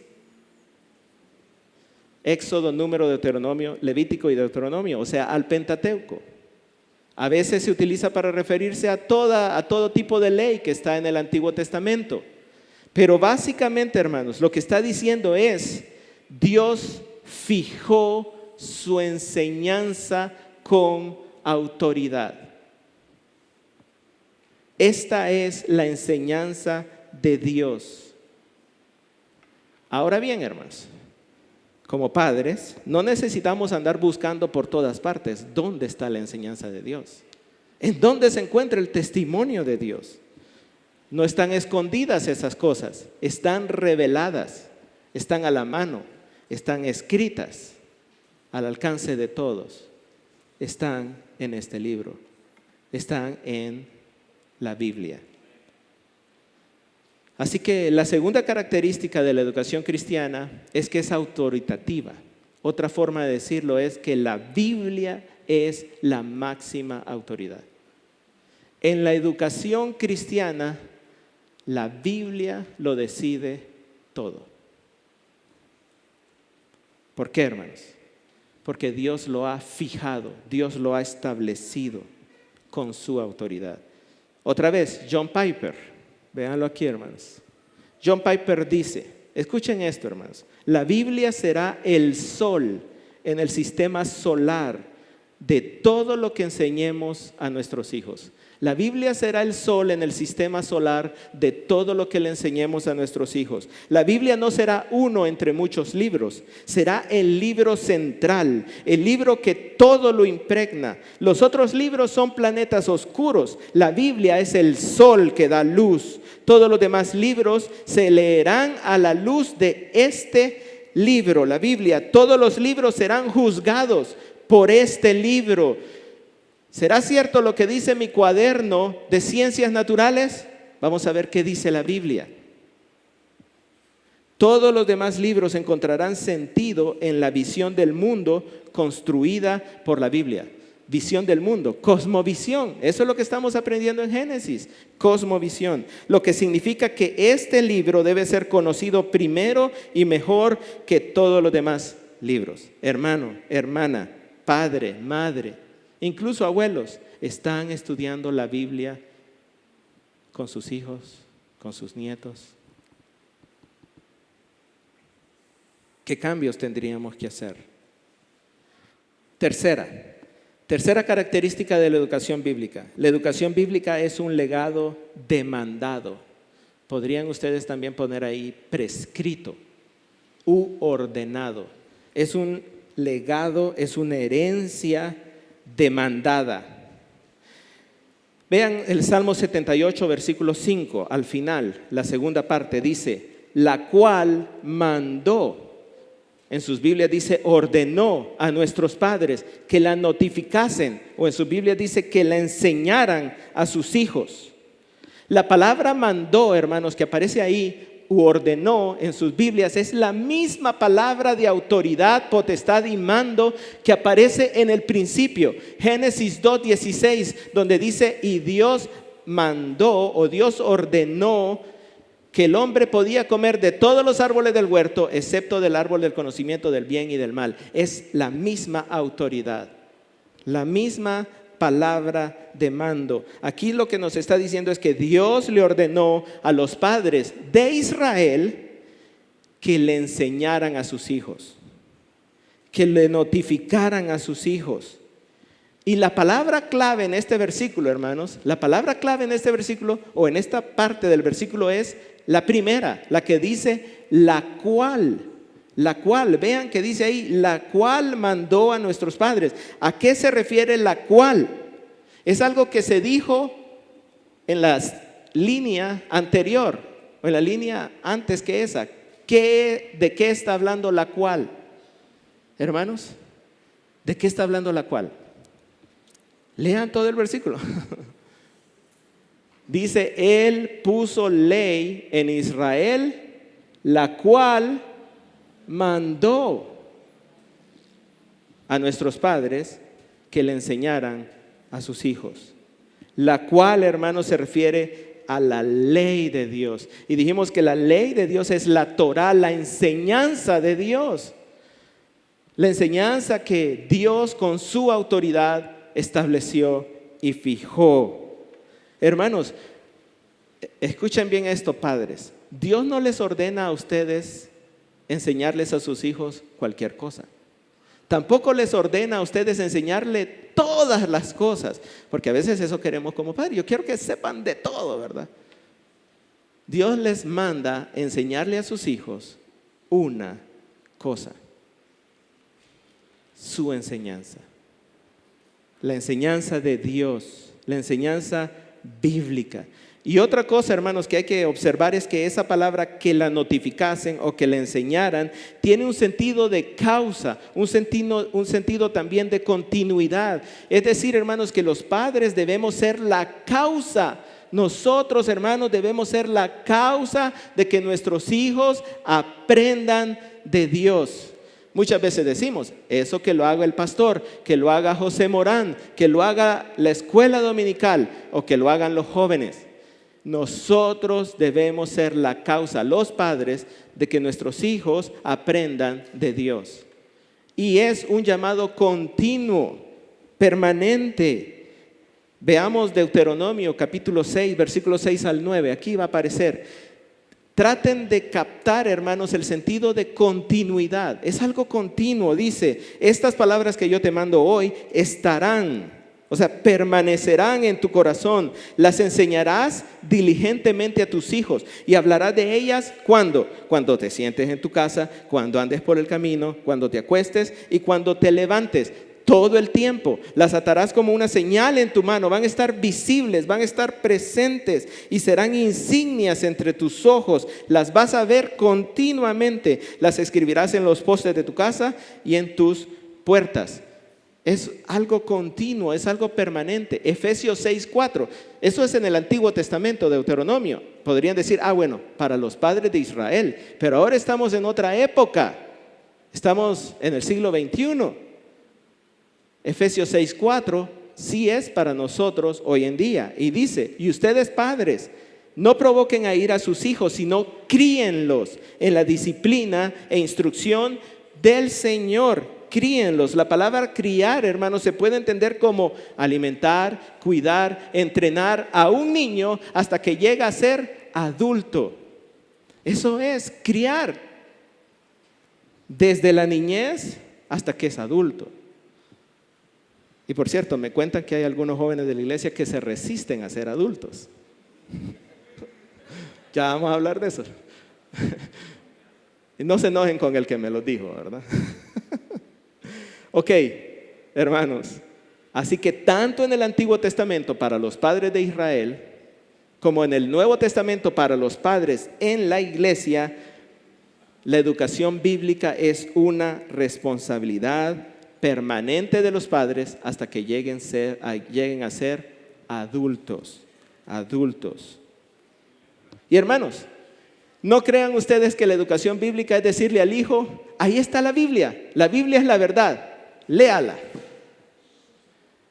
Éxodo, Número, Deuteronomio, Levítico y Deuteronomio, o sea, al Pentateuco. A veces se utiliza para referirse a todo tipo de ley que está en el Antiguo Testamento. Pero básicamente, hermanos, lo que está diciendo es, Dios fijó su enseñanza con autoridad. Esta es la enseñanza de Dios. Ahora bien, hermanos, como padres, no necesitamos andar buscando por todas partes dónde está la enseñanza de Dios, en dónde se encuentra el testimonio de Dios. No están escondidas esas cosas, están reveladas, están a la mano, están escritas al alcance de todos. Están en este libro, están en la Biblia. Así que la segunda característica de la educación cristiana es que es autoritativa. Otra forma de decirlo es que la Biblia es la máxima autoridad. En la educación cristiana, la Biblia lo decide todo. ¿Por qué, hermanos? Porque Dios lo ha fijado, Dios lo ha establecido con su autoridad. Otra vez, John Piper, véanlo aquí, hermanos. John Piper dice, escuchen esto, hermanos, la Biblia será el sol en el sistema solar de todo lo que enseñemos a nuestros hijos. La Biblia será el sol en el sistema solar de todo lo que le enseñemos a nuestros hijos. La Biblia no será uno entre muchos libros, será el libro central, el libro que todo lo impregna. Los otros libros son planetas oscuros, la Biblia es el sol que da luz. Todos los demás libros se leerán a la luz de este libro, la Biblia. Todos los libros serán juzgados por este libro. ¿Será cierto lo que dice mi cuaderno de ciencias naturales? Vamos a ver qué dice la Biblia. Todos los demás libros encontrarán sentido en la visión del mundo construida por la Biblia. Visión del mundo, cosmovisión. Eso es lo que estamos aprendiendo en Génesis, cosmovisión. Lo que significa que este libro debe ser conocido primero y mejor que todos los demás libros. Hermano, hermana, padre, madre, incluso abuelos, están estudiando la Biblia con sus hijos, con sus nietos. ¿Qué cambios tendríamos que hacer? Tercera característica de la educación bíblica. La educación bíblica es un legado demandado. Podrían ustedes también poner ahí prescrito u ordenado. Es un legado, es una herencia demandada. Vean el Salmo 78, versículo 5, al final, la segunda parte dice, la cual mandó. En sus Biblias dice, ordenó a nuestros padres que la notificasen, o en sus Biblias dice que la enseñaran a sus hijos. La palabra mandó, hermanos, que aparece ahí, u ordenó en sus Biblias es la misma palabra de autoridad, potestad y mando que aparece en el principio. Génesis 2:16, donde dice, y Dios mandó o Dios ordenó que el hombre podía comer de todos los árboles del huerto, excepto del árbol del conocimiento del bien y del mal. Es la misma autoridad, la misma palabra de mando. Aquí lo que nos está diciendo es que Dios le ordenó a los padres de Israel que le enseñaran a sus hijos, que le notificaran a sus hijos. Y la palabra clave en este versículo, hermanos, la palabra clave en este versículo o en esta parte del versículo es la primera, la que dice la cual, vean que dice ahí, la cual mandó a nuestros padres. ¿A qué se refiere la cual? Es algo que se dijo en la línea anterior o en la línea antes que esa. ¿De qué está hablando la cual? Hermanos, ¿de qué está hablando la cual? Lean todo el versículo. Dice, Él puso ley en Israel, la cual mandó a nuestros padres que le enseñaran a sus hijos. La cual, hermanos, se refiere a la ley de Dios. Y dijimos que la ley de Dios es la Torá, la enseñanza de Dios. La enseñanza que Dios con su autoridad estableció y fijó. Hermanos, escuchen bien esto, padres. Dios no les ordena a ustedes enseñarles a sus hijos cualquier cosa. Tampoco les ordena a ustedes enseñarle todas las cosas, porque a veces eso queremos como padres. Yo quiero que sepan de todo, ¿verdad? Dios les manda enseñarle a sus hijos una cosa: su enseñanza. La enseñanza de Dios, la enseñanza bíblica. Y otra cosa, hermanos, que hay que observar es que esa palabra que la notificasen o que le enseñaran tiene un sentido de causa, un sentido también de continuidad. Es decir, hermanos, que los padres debemos ser la causa. Nosotros, hermanos, debemos ser la causa de que nuestros hijos aprendan de Dios. Muchas veces decimos, eso que lo haga el pastor, que lo haga José Morán, que lo haga la escuela dominical o que lo hagan los jóvenes. Nosotros debemos ser la causa, los padres, de que nuestros hijos aprendan de Dios. Y es un llamado continuo, permanente. Veamos Deuteronomio capítulo 6, versículos 6 al 9. Aquí va a aparecer. Traten de captar, hermanos, el sentido de continuidad. Es algo continuo. Dice, estas palabras que yo te mando hoy estarán, o sea, permanecerán en tu corazón. Las enseñarás diligentemente a tus hijos y hablarás de ellas ¿cuándo? Cuando te sientes en tu casa, cuando andes por el camino, cuando te acuestes y cuando te levantes. Todo el tiempo las atarás como una señal en tu mano. Van a estar visibles, van a estar presentes y serán insignias entre tus ojos. Las vas a ver continuamente. Las escribirás en los postes de tu casa y en tus puertas. Es algo continuo, es algo permanente. Efesios 6:4. Eso es en el Antiguo Testamento, Deuteronomio. Podrían decir, bueno, para los padres de Israel. Pero ahora estamos en otra época. Estamos en el siglo XXI. Efesios 6:4 sí es para nosotros hoy en día. Y dice, y ustedes padres, no provoquen a ira a sus hijos, sino críenlos en la disciplina e instrucción del Señor. Críenlos. La palabra criar, hermanos, se puede entender como alimentar, cuidar, entrenar a un niño hasta que llega a ser adulto. Eso es criar. Desde la niñez hasta que es adulto. Y por cierto, me cuentan que hay algunos jóvenes de la iglesia que se resisten a ser adultos. Ya vamos a hablar de eso. Y no se enojen con el que me lo dijo, ¿verdad? Ok, hermanos. Así que tanto en el Antiguo Testamento para los padres de Israel, como en el Nuevo Testamento para los padres en la iglesia, la educación bíblica es una responsabilidad permanente de los padres hasta que lleguen a ser adultos. Y hermanos, No crean ustedes que la educación bíblica es decirle al hijo, ahí está la Biblia es la verdad, léala.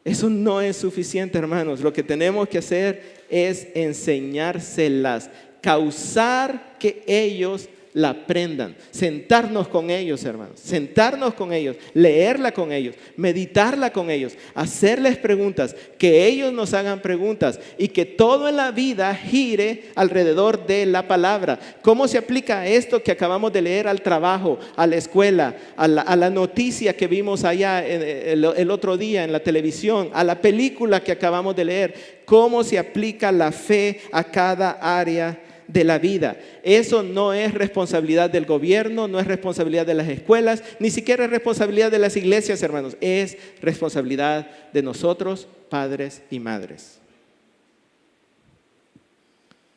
Eso no es suficiente, hermanos. Lo que tenemos que hacer es enseñárselas, causar que ellos la aprendan, sentarnos con ellos, hermanos, sentarnos con ellos, leerla con ellos, meditarla con ellos, hacerles preguntas, que ellos nos hagan preguntas y que todo en la vida gire alrededor de la palabra. ¿Cómo se aplica esto que acabamos de leer al trabajo, a la escuela, a la noticia que vimos allá el otro día en la televisión, a la película que acabamos de leer? ¿Cómo se aplica la fe a cada área de la vida? Eso no es responsabilidad del gobierno, no es responsabilidad de las escuelas, ni siquiera es responsabilidad de las iglesias, hermanos. Es responsabilidad de nosotros, padres y madres.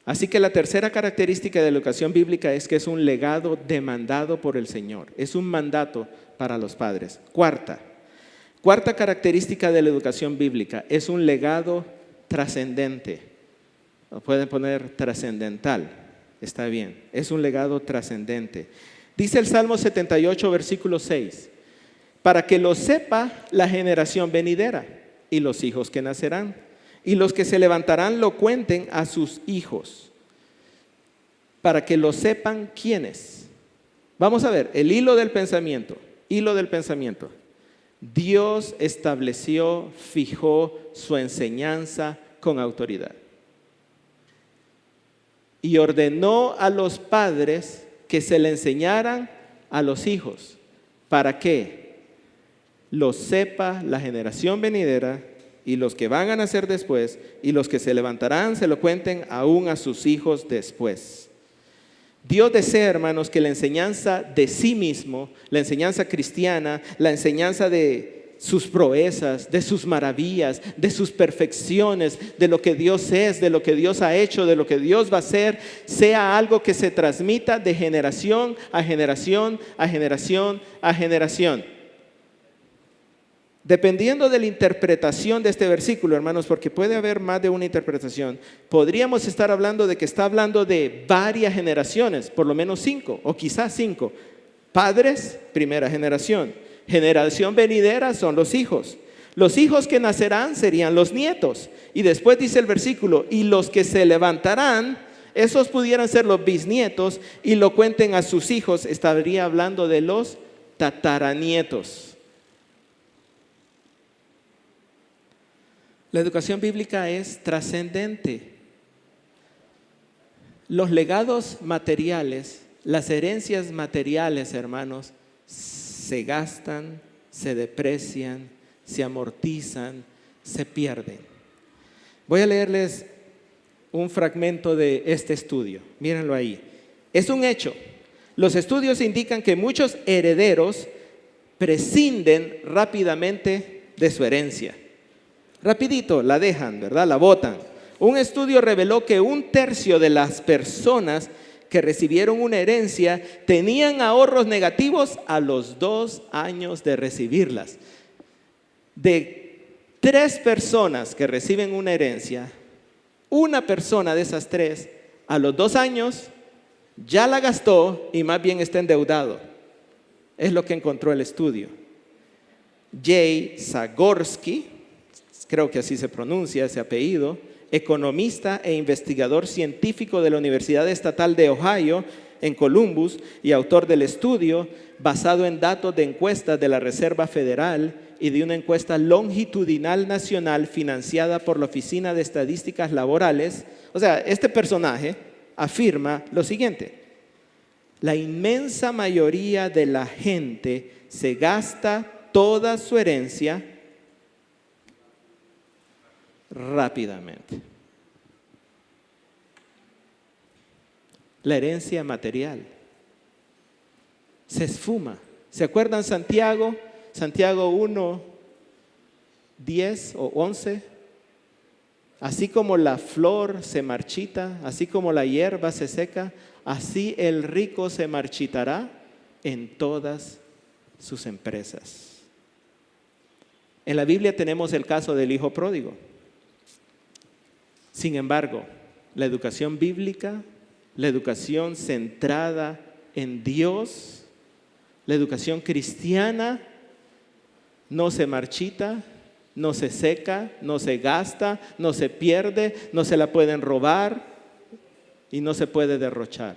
Así que la tercera característica de la educación bíblica es que es un legado demandado por el Señor. Es un mandato para los padres. Cuarta característica de la educación bíblica es un legado trascendente. Lo pueden poner trascendental, está bien, es un legado trascendente. Dice el Salmo 78, versículo 6, para que lo sepa la generación venidera y los hijos que nacerán, y los que se levantarán lo cuenten a sus hijos, para que lo sepan quiénes. Vamos a ver, el hilo del pensamiento. Dios estableció, fijó su enseñanza con autoridad. Y ordenó a los padres que se le enseñaran a los hijos. ¿Para qué? Lo sepa la generación venidera y los que van a nacer después, y los que se levantarán se lo cuenten aún a sus hijos después. Dios desea, hermanos, que la enseñanza de sí mismo, la enseñanza cristiana, la enseñanza de sus proezas, de sus maravillas, de sus perfecciones, de lo que Dios es, de lo que Dios ha hecho, de lo que Dios va a hacer, sea algo que se transmita de generación a generación, a generación, a generación. Dependiendo de la interpretación de este versículo, hermanos, porque puede haber más de una interpretación, podríamos estar hablando de que está hablando de varias generaciones, por lo menos 5 o quizás 5. Padres, primera generación. Generación venidera son los hijos. Los hijos que nacerán serían los nietos. Y después dice el versículo, y los que se levantarán, esos pudieran ser los bisnietos, y lo cuenten a sus hijos, estaría hablando de los tataranietos. La educación bíblica es trascendente. Los legados materiales, las herencias materiales, hermanos, se gastan, se deprecian, se amortizan, se pierden. Voy a leerles un fragmento de este estudio. Mírenlo ahí. Es un hecho. Los estudios indican que muchos herederos prescinden rápidamente de su herencia. Rapidito la dejan, ¿verdad? La botan. Un estudio reveló que 1/3 de las personas que recibieron una herencia tenían ahorros negativos a los 2 años de recibirlas. De 3 personas que reciben una herencia, una persona de esas 3 a los 2 años ya la gastó y más bien está endeudado. Es lo que encontró el estudio. Jay Zagorsky, creo que así se pronuncia ese apellido, economista e investigador científico de la Universidad Estatal de Ohio en Columbus y autor del estudio basado en datos de encuestas de la Reserva Federal y de una encuesta longitudinal nacional financiada por la Oficina de Estadísticas Laborales. O sea, este personaje afirma lo siguiente: la inmensa mayoría de la gente se gasta toda su herencia rápidamente. La herencia material se esfuma. ¿Se acuerdan Santiago? Santiago 1, 10 o 11. Así como la flor se marchita, así como la hierba se seca, así el rico se marchitará en todas sus empresas. En la Biblia tenemos el caso del hijo pródigo. Sin embargo, la educación bíblica La educación centrada en Dios, la educación cristiana, no se marchita, no se seca, no se gasta, no se pierde, no se la pueden robar y no se puede derrochar.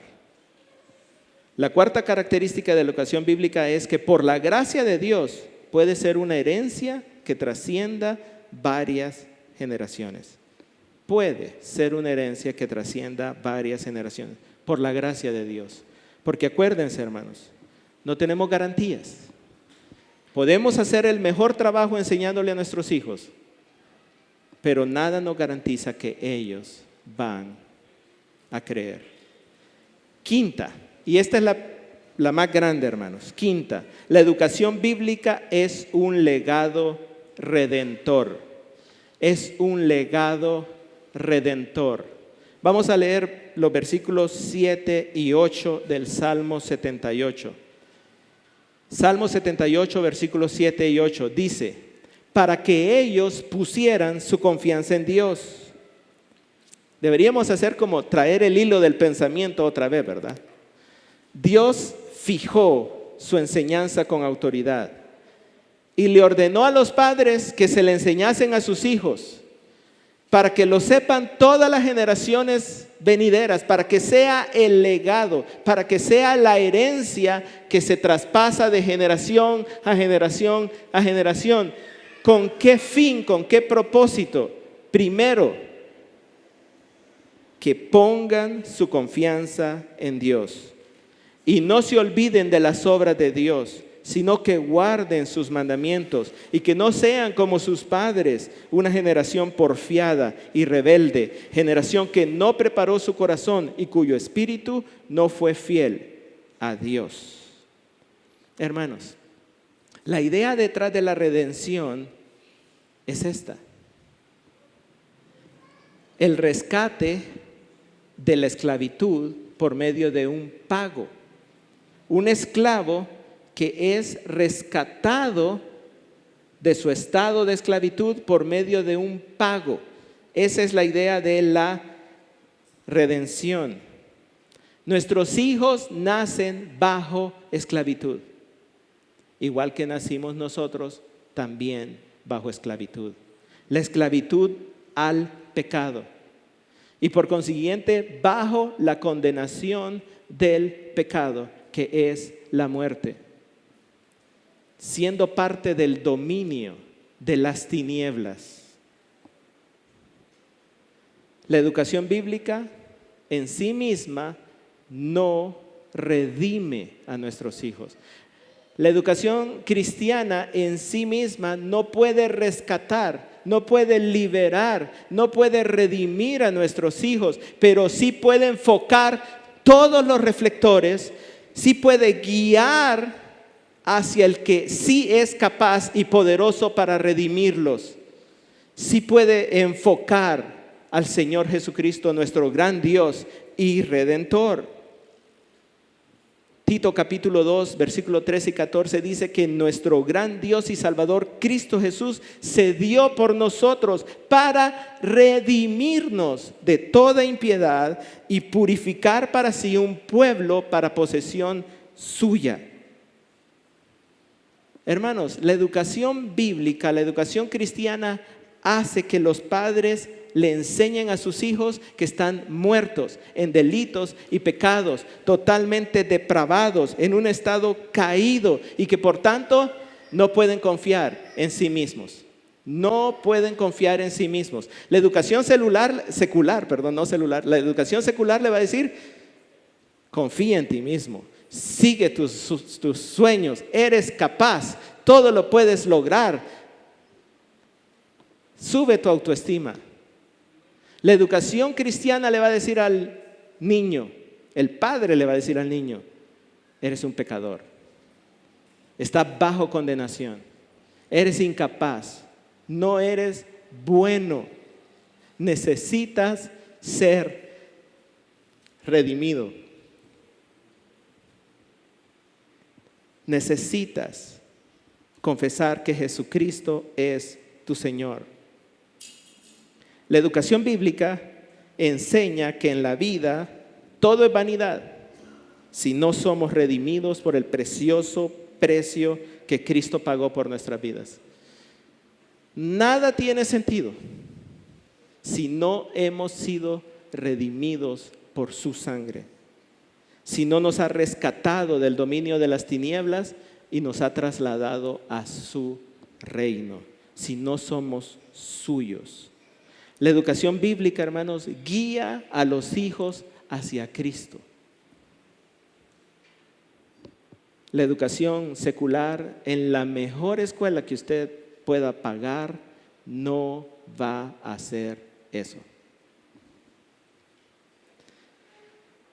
La cuarta característica de la educación bíblica es que por la gracia de Dios puede ser una herencia que trascienda varias generaciones. Puede ser una herencia que trascienda varias generaciones por la gracia de Dios. Porque acuérdense, hermanos, no tenemos garantías. Podemos hacer el mejor trabajo enseñándole a nuestros hijos, pero nada nos garantiza que ellos van a creer. Quinta, y esta es la más grande, hermanos. Quinta, la educación bíblica es un legado redentor. Es un legado redentor. Vamos a leer los versículos 7 y 8 del Salmo 78. Salmo 78, versículos 7 y 8 dice: para que ellos pusieran su confianza en Dios. Deberíamos hacer como traer el hilo del pensamiento otra vez, ¿verdad? Dios fijó su enseñanza con autoridad y le ordenó a los padres que se le enseñasen a sus hijos, para que lo sepan todas las generaciones venideras, para que sea el legado, para que sea la herencia que se traspasa de generación a generación a generación. ¿Con qué fin? ¿Con qué propósito? Primero, que pongan su confianza en Dios y no se olviden de las obras de Dios, sino que guarden sus mandamientos y que no sean como sus padres, una generación porfiada y rebelde, generación que no preparó su corazón y cuyo espíritu no fue fiel a Dios. Hermanos, la idea detrás de la redención es esta: el rescate de la esclavitud por medio de un pago. Un esclavo que es rescatado de su estado de esclavitud por medio de un pago. Esa es la idea de la redención. Nuestros hijos nacen bajo esclavitud, igual que nacimos nosotros también bajo esclavitud. La esclavitud al pecado y por consiguiente bajo la condenación del pecado, que es la muerte, siendo parte del dominio de las tinieblas. La educación bíblica en sí misma no redime a nuestros hijos. La educación cristiana en sí misma no puede rescatar, no puede liberar, no puede redimir a nuestros hijos, pero sí puede enfocar todos los reflectores, sí puede guiar hacia el que sí es capaz y poderoso para redimirlos. Sí puede enfocar al Señor Jesucristo, nuestro gran Dios y Redentor. Tito capítulo 2, versículo 13 y 14 dice que nuestro gran Dios y Salvador Cristo Jesús se dio por nosotros para redimirnos de toda impiedad y purificar para sí un pueblo para posesión suya. Hermanos, la educación bíblica, la educación cristiana hace que los padres le enseñen a sus hijos que están muertos en delitos y pecados, totalmente depravados, en un estado caído y que por tanto no pueden confiar en sí mismos. No pueden confiar en sí mismos. La educación secular, la educación secular le va a decir: confía en ti mismo, sigue tus sueños, eres capaz, todo lo puedes lograr, sube tu autoestima. La educación cristiana le va a decir al niño, el padre le va a decir al niño: eres un pecador, estás bajo condenación, eres incapaz, no eres bueno, necesitas ser redimido, necesitas confesar que Jesucristo es tu Señor. La educación bíblica enseña que en la vida Todo es vanidad si no somos redimidos por el precioso precio que Cristo pagó por nuestras vidas. Nada tiene sentido si no hemos sido redimidos por su sangre, si no nos ha rescatado del dominio de las tinieblas y nos ha trasladado a su reino, si no somos suyos. La educación bíblica, hermanos, guía a los hijos hacia Cristo. La educación secular en la mejor escuela que usted pueda pagar no va a hacer eso.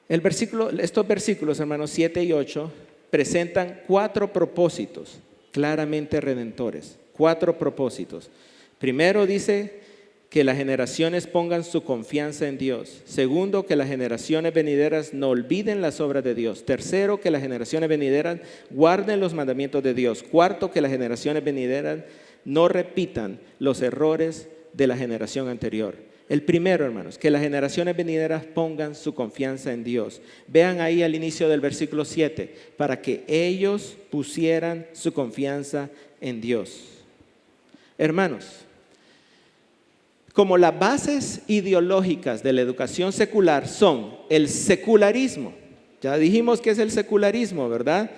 Estos versículos, hermanos, 7 y 8, presentan 4 propósitos claramente redentores. 4 propósitos. Primero dice que las generaciones pongan su confianza en Dios. Segundo, que las generaciones venideras no olviden las obras de Dios. Tercero, que las generaciones venideras guarden los mandamientos de Dios. Cuarto, que las generaciones venideras no repitan los errores de la generación anterior. El primero, hermanos, que las generaciones venideras pongan su confianza en Dios. Vean ahí al inicio del versículo 7, para que ellos pusieran su confianza en Dios. Hermanos, como las bases ideológicas de la educación secular son el secularismo, ya dijimos que es el secularismo, ¿verdad?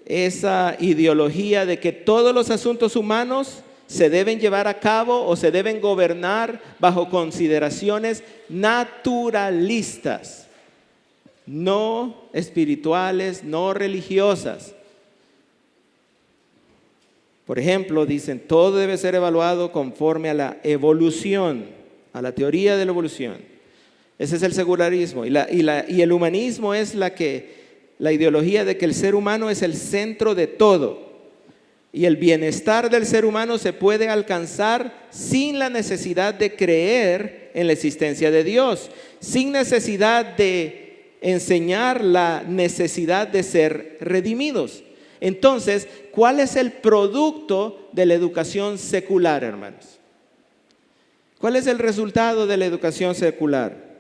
Esa ideología de que todos los asuntos humanos se deben llevar a cabo o se deben gobernar bajo consideraciones naturalistas, no espirituales, no religiosas. Por ejemplo, dicen, todo debe ser evaluado conforme a la evolución, a la teoría de la evolución. Ese es el secularismo. Y el humanismo es la ideología de que el ser humano es el centro de todo. Y el bienestar del ser humano se puede alcanzar sin la necesidad de creer en la existencia de Dios, sin necesidad de enseñar la necesidad de ser redimidos. Entonces, ¿cuál es el producto de la educación secular, hermanos? ¿Cuál es el resultado de la educación secular?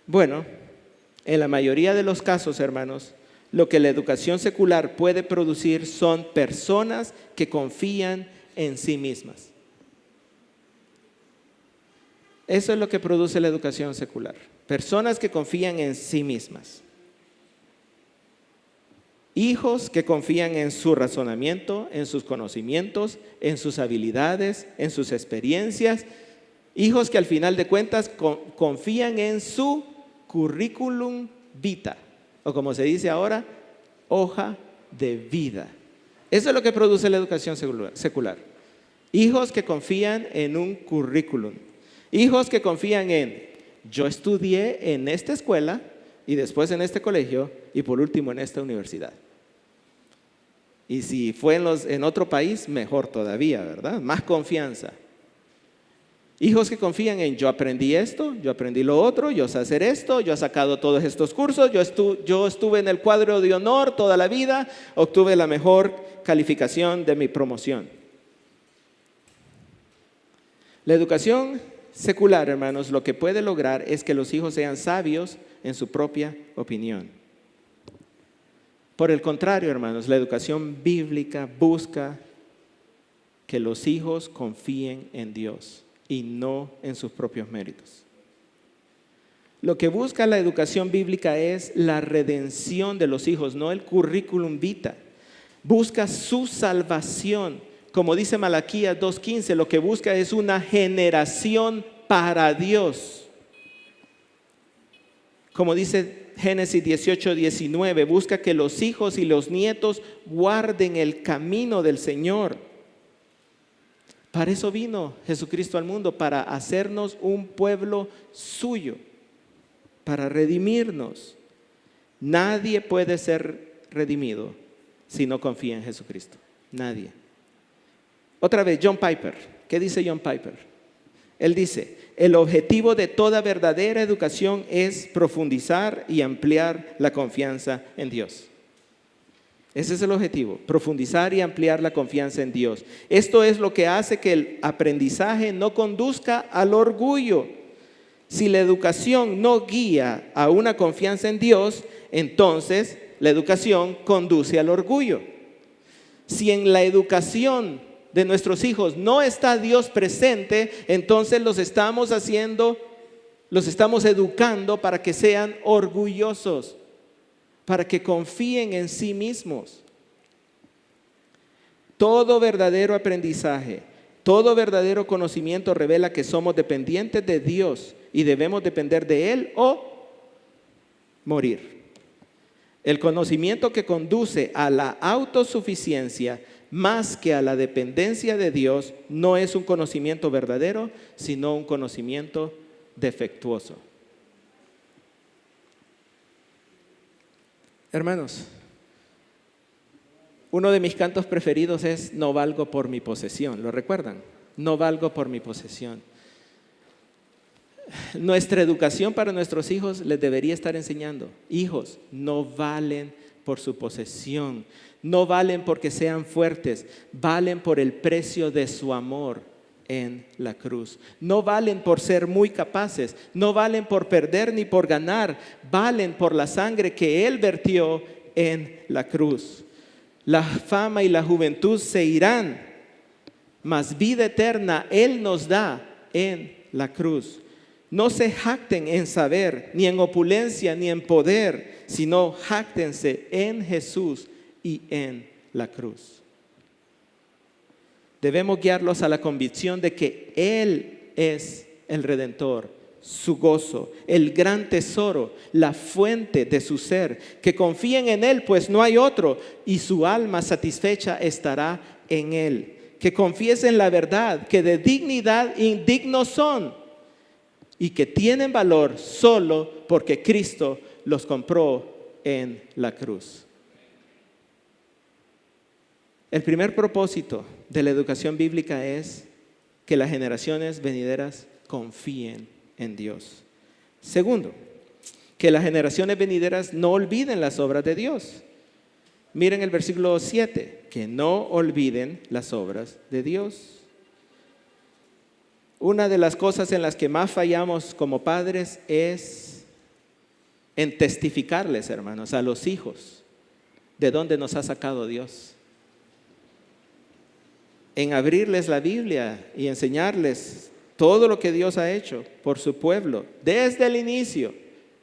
Bueno, en la mayoría de los casos, hermanos, lo que la educación secular puede producir son personas que confían en sí mismas. Eso es lo que produce la educación secular. Personas que confían en sí mismas. Hijos que confían en su razonamiento, en sus conocimientos, en sus habilidades, en sus experiencias. Hijos que al final de cuentas confían en su currículum vitae, o como se dice ahora, hoja de vida. Eso es lo que produce la educación secular. Hijos que confían en un currículum. Hijos que confían en, yo estudié en esta escuela y después en este colegio y por último en esta universidad. Y si fue en otro país, mejor todavía, ¿verdad? Más confianza. Hijos que confían en, yo aprendí esto, yo aprendí lo otro, yo sé hacer esto, yo he sacado todos estos cursos, yo estuve en el cuadro de honor toda la vida, obtuve la mejor calificación de mi promoción. La educación secular, hermanos, lo que puede lograr es que los hijos sean sabios en su propia opinión. Por el contrario, hermanos, la educación bíblica busca que los hijos confíen en Dios y no en sus propios méritos. Lo que busca la educación bíblica es la redención de los hijos, no el currículum vitae. Busca su salvación. Como dice Malaquías 2:15, lo que busca es una generación para Dios. Como dice Génesis 18:19, busca que los hijos y los nietos guarden el camino del Señor. Para eso vino Jesucristo al mundo, para hacernos un pueblo suyo, para redimirnos. Nadie puede ser redimido si no confía en Jesucristo. Nadie. Otra vez, John Piper. ¿Qué dice John Piper? Él dice, el objetivo de toda verdadera educación es profundizar y ampliar la confianza en Dios. Ese es el objetivo, profundizar y ampliar la confianza en Dios. Esto es lo que hace que el aprendizaje no conduzca al orgullo, Si la educación no guía a una confianza en Dios, entonces la educación conduce al orgullo. Si en la educación de nuestros hijos no está Dios presente, entonces los estamos educando para que sean orgullosos, para que confíen en sí mismos. Todo verdadero aprendizaje, todo verdadero conocimiento revela que somos dependientes de Dios y debemos depender de Él o morir. El conocimiento que conduce a la autosuficiencia más que a la dependencia de Dios no es un conocimiento verdadero, sino un conocimiento defectuoso. Hermanos, uno de mis cantos preferidos es No valgo por mi posesión. ¿Lo recuerdan? No valgo por mi posesión. Nuestra educación para nuestros hijos les debería estar enseñando: hijos, no valen por su posesión, no valen porque sean fuertes, valen por el precio de su amor en la cruz. No valen por ser muy capaces, no valen por perder ni por ganar, valen por la sangre que Él vertió en la cruz. La fama y la juventud se irán, mas vida eterna Él nos da en la cruz. No se jacten en saber, ni en opulencia, ni en poder, sino jáctense en Jesús y en la cruz. Debemos guiarlos a la convicción de que Él es el Redentor, su gozo, el gran tesoro, la fuente de su ser. Que confíen en Él, pues no hay otro, y su alma satisfecha estará en Él. Que confiesen la verdad, que de dignidad indignos son, y que tienen valor solo porque Cristo los compró en la cruz. El primer propósito de la educación bíblica es que las generaciones venideras confíen en Dios. Segundo, que las generaciones venideras no olviden las obras de Dios. Miren el versículo 7, que no olviden las obras de Dios. Una de las cosas en las que más fallamos como padres es en testificarles, hermanos, a los hijos de dónde nos ha sacado Dios. En abrirles la Biblia y enseñarles todo lo que Dios ha hecho por su pueblo desde el inicio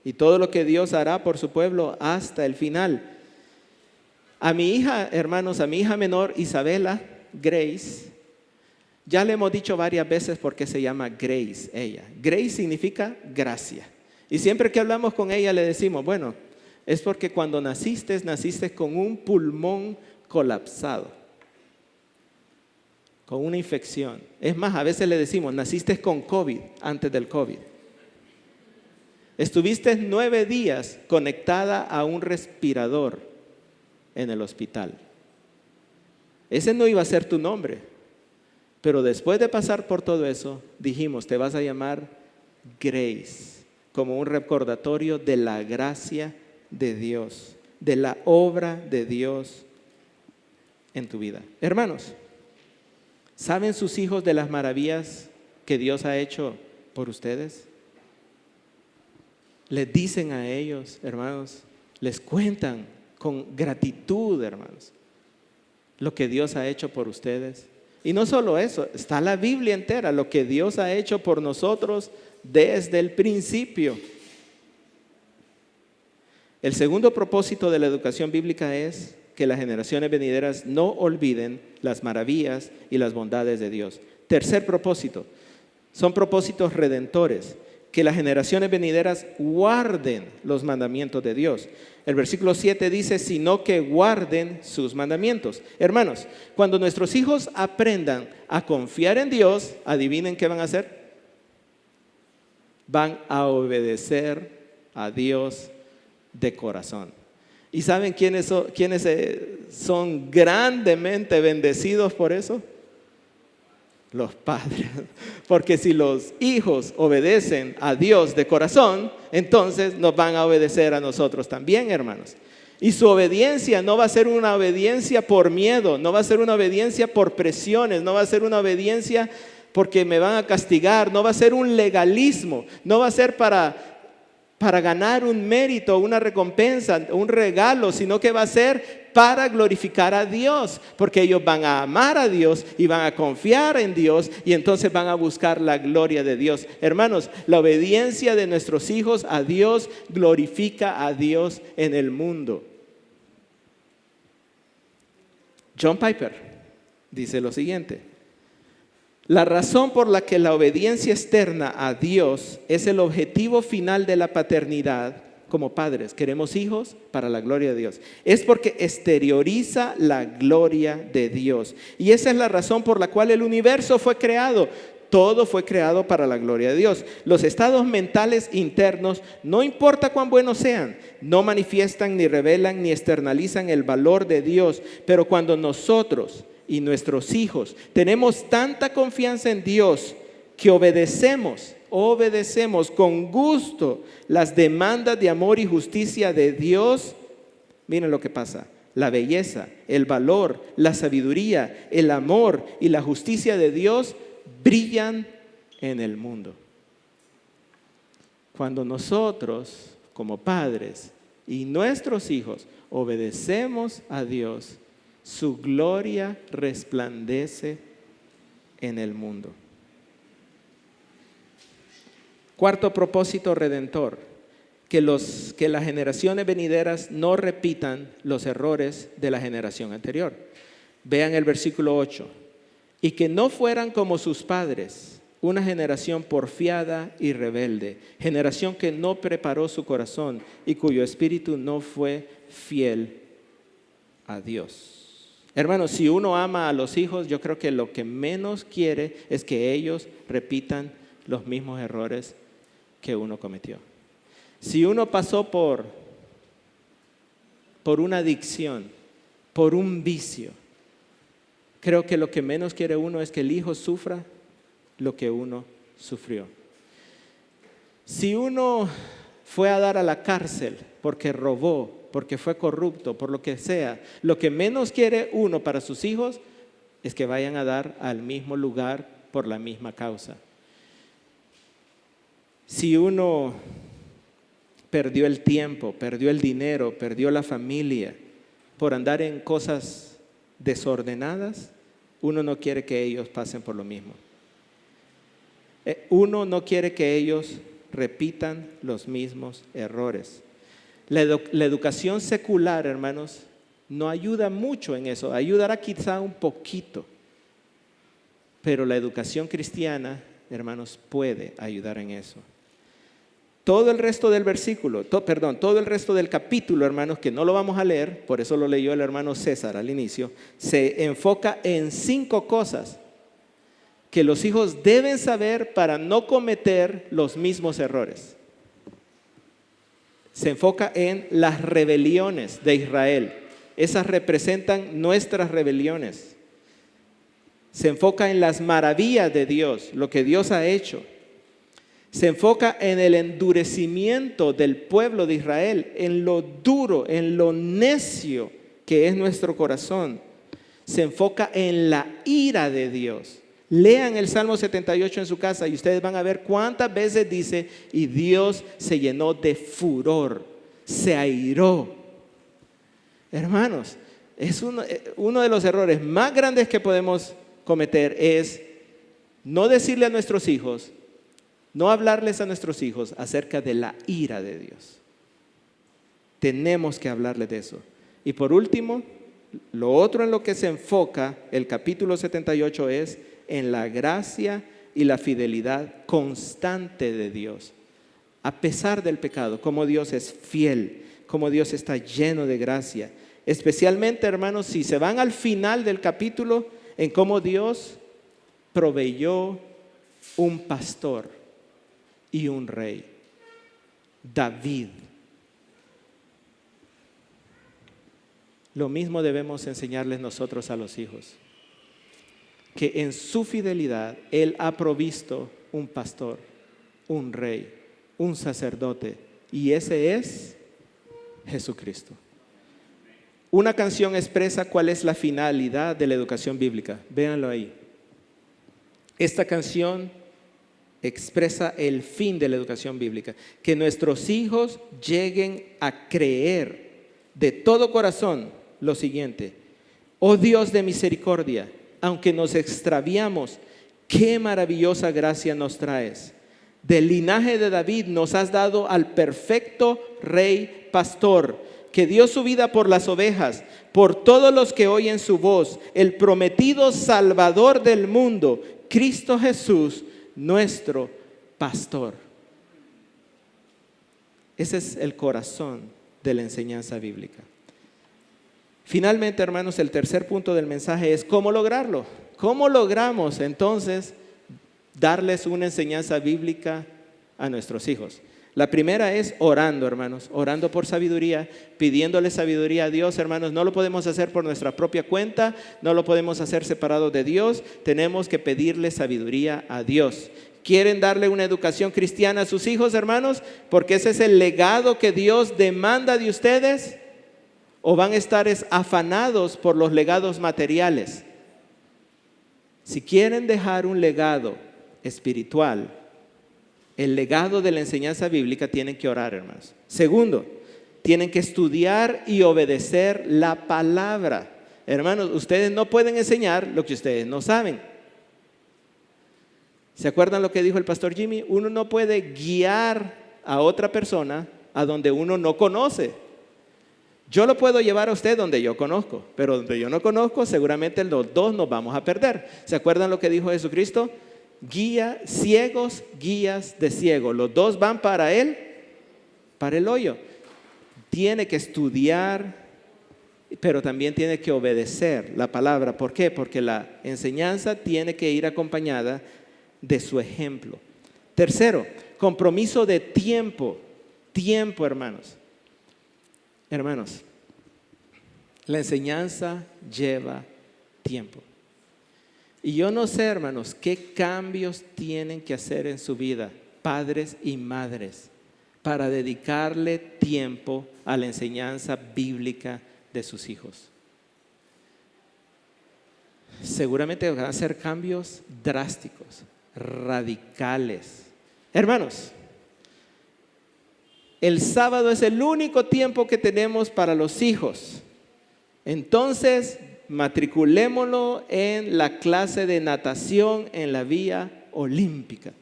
y todo lo que Dios hará por su pueblo hasta el final. A mi hija, hermanos, a mi hija menor Isabela, Grace, ya le hemos dicho varias veces por qué se llama Grace ella. Grace significa gracia. Y siempre que hablamos con ella le decimos, bueno, es porque cuando naciste con un pulmón colapsado, con una infección. Es más, a veces le decimos, naciste con COVID antes del COVID. Estuviste 9 días conectada a un respirador en el hospital. Ese no iba a ser tu nombre, pero después de pasar por todo eso, dijimos, te vas a llamar Grace, como un recordatorio de la gracia de Dios, de la obra de Dios en tu vida. Hermanos, ¿saben sus hijos de las maravillas que Dios ha hecho por ustedes? Les dicen a ellos, hermanos, les cuentan con gratitud, hermanos, lo que Dios ha hecho por ustedes. Y no solo eso, está la Biblia entera, lo que Dios ha hecho por nosotros desde el principio. El segundo propósito de la educación bíblica es que las generaciones venideras no olviden las maravillas y las bondades de Dios. Tercer propósito, son propósitos redentores, que las generaciones venideras guarden los mandamientos de Dios. El versículo 7 dice, sino que guarden sus mandamientos. Hermanos, cuando nuestros hijos aprendan a confiar en Dios, adivinen qué van a hacer. Van a obedecer a Dios de corazón. ¿Y saben quiénes son grandemente bendecidos por eso? Los padres. Porque si los hijos obedecen a Dios de corazón, entonces nos van a obedecer a nosotros también, hermanos. Y su obediencia no va a ser una obediencia por miedo, no va a ser una obediencia por presiones, no va a ser una obediencia porque me van a castigar, no va a ser un legalismo, no va a ser para ganar un mérito, una recompensa, un regalo, sino que va a ser para glorificar a Dios, porque ellos van a amar a Dios y van a confiar en Dios y entonces van a buscar la gloria de Dios. Hermanos, la obediencia de nuestros hijos a Dios glorifica a Dios en el mundo. John Piper dice lo siguiente: la razón por la que la obediencia externa a Dios es el objetivo final de la paternidad como padres, queremos hijos para la gloria de Dios, es porque exterioriza la gloria de Dios. Y esa es la razón por la cual el universo fue creado. Todo fue creado para la gloria de Dios. Los estados mentales internos, no importa cuán buenos sean, no manifiestan, ni revelan, ni externalizan el valor de Dios. Pero cuando nosotros y nuestros hijos tenemos tanta confianza en Dios que obedecemos con gusto las demandas de amor y justicia de Dios, miren lo que pasa. La belleza, el valor, la sabiduría, el amor y la justicia de Dios brillan en el mundo. Cuando nosotros, como padres y nuestros hijos, obedecemos a Dios, su gloria resplandece en el mundo. Cuarto propósito redentor: que las generaciones venideras no repitan los errores de la generación anterior. Vean el versículo 8. Y que no fueran como sus padres, una generación porfiada y rebelde, generación que no preparó su corazón y cuyo espíritu no fue fiel a Dios. Hermanos, si uno ama a los hijos, yo creo que lo que menos quiere es que ellos repitan los mismos errores que uno cometió. Si uno pasó por una adicción, por un vicio, creo que lo que menos quiere uno es que el hijo sufra lo que uno sufrió. Si uno fue a dar a la cárcel porque robó, porque fue corrupto, por lo que sea, lo que menos quiere uno para sus hijos es que vayan a dar al mismo lugar por la misma causa. Si uno perdió el tiempo, perdió el dinero, perdió la familia por andar en cosas desordenadas, uno no quiere que ellos pasen por lo mismo. Uno no quiere que ellos repitan los mismos errores. La educación secular, hermanos, no ayuda mucho en eso. Ayudará quizá un poquito. Pero la educación cristiana, hermanos, puede ayudar en eso. Todo el resto del versículo, todo el resto del capítulo, hermanos, que no lo vamos a leer, por eso lo leyó el hermano César al inicio, se enfoca en 5 cosas que los hijos deben saber para no cometer los mismos errores. Se enfoca en las rebeliones de Israel. Esas representan nuestras rebeliones. Se enfoca en las maravillas de Dios, lo que Dios ha hecho. Se enfoca en el endurecimiento del pueblo de Israel, en lo duro, en lo necio que es nuestro corazón. Se enfoca en la ira de Dios. Lean el Salmo 78 en su casa y ustedes van a ver cuántas veces dice: y Dios se llenó de furor, se airó. Hermanos, es uno de los errores más grandes que podemos cometer es no decirle a nuestros hijos, no hablarles a nuestros hijos acerca de la ira de Dios. Tenemos que hablarles de eso. Y por último, lo otro en lo que se enfoca el capítulo 78 es en la gracia y la fidelidad constante de Dios. A pesar del pecado, cómo Dios es fiel, cómo Dios está lleno de gracia. Especialmente, hermanos, si se van al final del capítulo, en cómo Dios proveyó un pastor y un rey, David. Lo mismo debemos enseñarles nosotros a los hijos, que en su fidelidad Él ha provisto un pastor, un rey, un sacerdote, y ese es Jesucristo. Una canción expresa cuál es la finalidad de la educación bíblica. Véanlo ahí. Esta canción expresa el fin de la educación bíblica, que nuestros hijos lleguen a creer de todo corazón lo siguiente: oh Dios de misericordia, aunque nos extraviamos, qué maravillosa gracia nos traes. Del linaje de David nos has dado al perfecto Rey Pastor, que dio su vida por las ovejas, por todos los que oyen su voz, el prometido Salvador del mundo, Cristo Jesús, nuestro Pastor. Ese es el corazón de la enseñanza bíblica. Finalmente, hermanos, el tercer punto del mensaje es cómo lograrlo. ¿Cómo logramos entonces darles una enseñanza bíblica a nuestros hijos? La primera es orando, hermanos, orando por sabiduría, pidiéndole sabiduría a Dios, hermanos. No lo podemos hacer por nuestra propia cuenta, no lo podemos hacer separado de Dios, tenemos que pedirle sabiduría a Dios. ¿Quieren darle una educación cristiana a sus hijos, hermanos? Porque ese es el legado que Dios demanda de ustedes. ¿O van a estar afanados por los legados materiales? Si quieren dejar un legado espiritual, el legado de la enseñanza bíblica, tienen que orar, hermanos. Segundo, tienen que estudiar y obedecer la palabra. Hermanos, ustedes no pueden enseñar lo que ustedes no saben. ¿Se acuerdan lo que dijo el pastor Jimmy? Uno no puede guiar a otra persona a donde uno no conoce. Yo lo puedo llevar a usted donde yo conozco, pero donde yo no conozco, seguramente los dos nos vamos a perder. ¿Se acuerdan lo que dijo Jesucristo? Ciegos, guías de ciegos. Los dos van para el hoyo. Tiene que estudiar, pero también tiene que obedecer la palabra. ¿Por qué? Porque la enseñanza tiene que ir acompañada de su ejemplo. Tercero, compromiso de tiempo. Tiempo, hermanos. Hermanos, la enseñanza lleva tiempo. Y yo no sé, hermanos, qué cambios tienen que hacer en su vida, padres y madres, para dedicarle tiempo a la enseñanza bíblica de sus hijos. Seguramente van a ser cambios drásticos, radicales. Hermanos, el sábado es el único tiempo que tenemos para los hijos. Entonces, matriculémoslo en la clase de natación en la vía olímpica.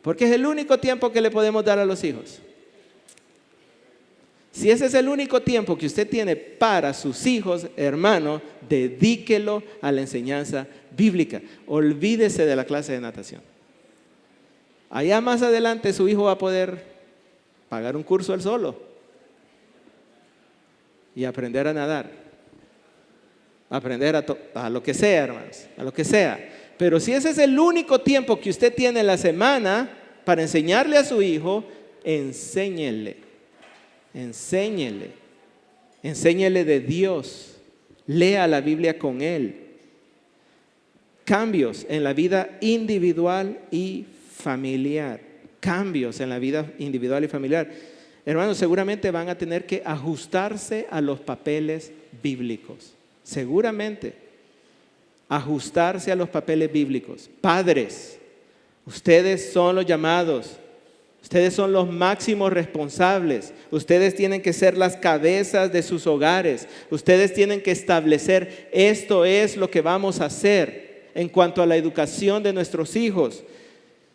Porque es el único tiempo que le podemos dar a los hijos. Si ese es el único tiempo que usted tiene para sus hijos, hermano, dedíquelo a la enseñanza bíblica. Olvídese de la clase de natación. Allá más adelante su hijo va a poder pagar un curso él solo y aprender a nadar, aprender a lo que sea, hermanos, a lo que sea. Pero si ese es el único tiempo que usted tiene en la semana para enseñarle a su hijo, enséñele de Dios, lea la Biblia con él. Cambios en la vida individual y familiar. Cambios en la vida individual y familiar. Hermanos, seguramente van a tener que ajustarse a los papeles bíblicos. Seguramente ajustarse a los papeles bíblicos. Padres, ustedes son los llamados. Ustedes son los máximos responsables. Ustedes tienen que ser las cabezas de sus hogares. Ustedes tienen que establecer: esto es lo que vamos a hacer en cuanto a la educación de nuestros hijos.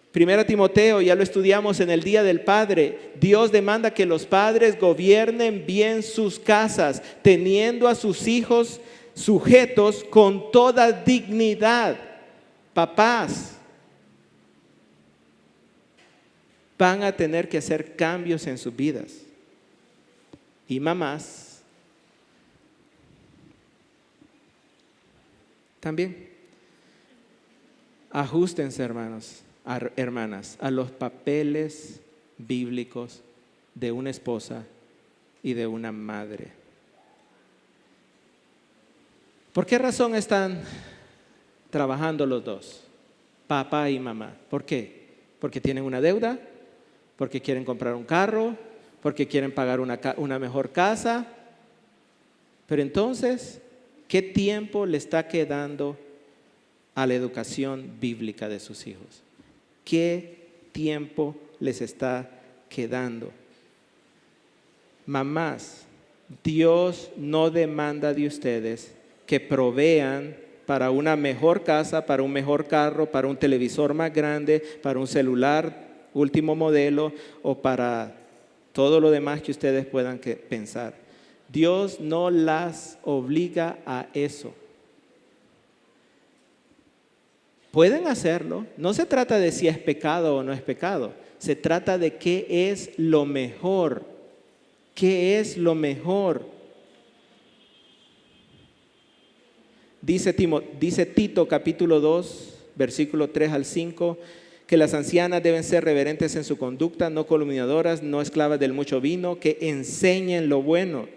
Primera Timoteo, ya lo estudiamos en el Día del Padre. Dios demanda que los padres gobiernen bien sus casas, teniendo a sus hijos sujetos con toda dignidad. Papás van a tener que hacer cambios en sus vidas. Y mamás también. Ajustense, hermanas, a los papeles bíblicos de una esposa y de una madre. ¿Por qué razón están trabajando los dos, papá y mamá? ¿Por qué? ¿Porque tienen una deuda? ¿Porque quieren comprar un carro? ¿Porque quieren pagar una mejor casa? Pero entonces, ¿qué tiempo le está quedando a la educación bíblica de sus hijos? ¿Qué tiempo les está quedando? Mamás, Dios no demanda de ustedes que provean para una mejor casa, para un mejor carro, para un televisor más grande, para un celular último modelo o para todo lo demás que ustedes puedan pensar. Dios no las obliga a eso. Pueden hacerlo. No se trata de si es pecado o no es pecado. Se trata de qué es lo mejor. ¿Qué es lo mejor? Dice Tito capítulo 2, versículo 3 al 5, que las ancianas deben ser reverentes en su conducta, no calumniadoras, no esclavas del mucho vino, que enseñen lo bueno,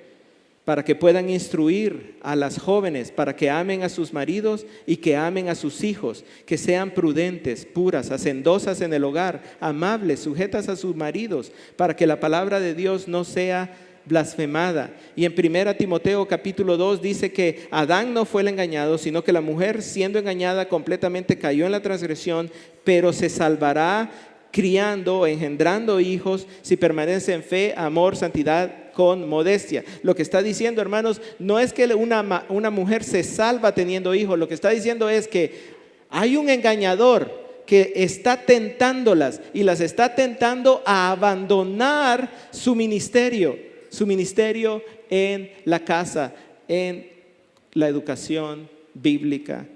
para que puedan instruir a las jóvenes, para que amen a sus maridos y que amen a sus hijos, que sean prudentes, puras, hacendosas en el hogar, amables, sujetas a sus maridos, para que la palabra de Dios no sea blasfemada. Y en 1 Timoteo capítulo 2 dice que Adán no fue el engañado, sino que la mujer, siendo engañada completamente, cayó en la transgresión, pero se salvará criando, engendrando hijos, si permanece en fe, amor, santidad, con modestia. Lo que está diciendo, hermanos, no es que una mujer se salva teniendo hijos. Lo que está diciendo es que hay un engañador que está tentándolas y las está tentando a abandonar su ministerio en la casa, en la educación bíblica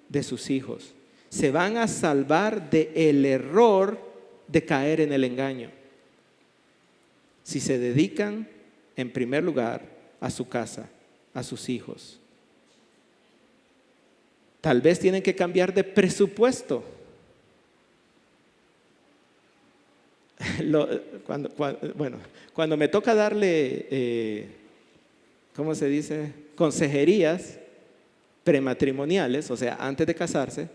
de sus hijos. Se van a salvar del error de caer en el engaño si se dedican en primer lugar a su casa, a sus hijos. Tal vez tienen que cambiar de presupuesto. Cuando me toca darle, ¿cómo se dice? Consejerías prematrimoniales, o sea, antes de casarse,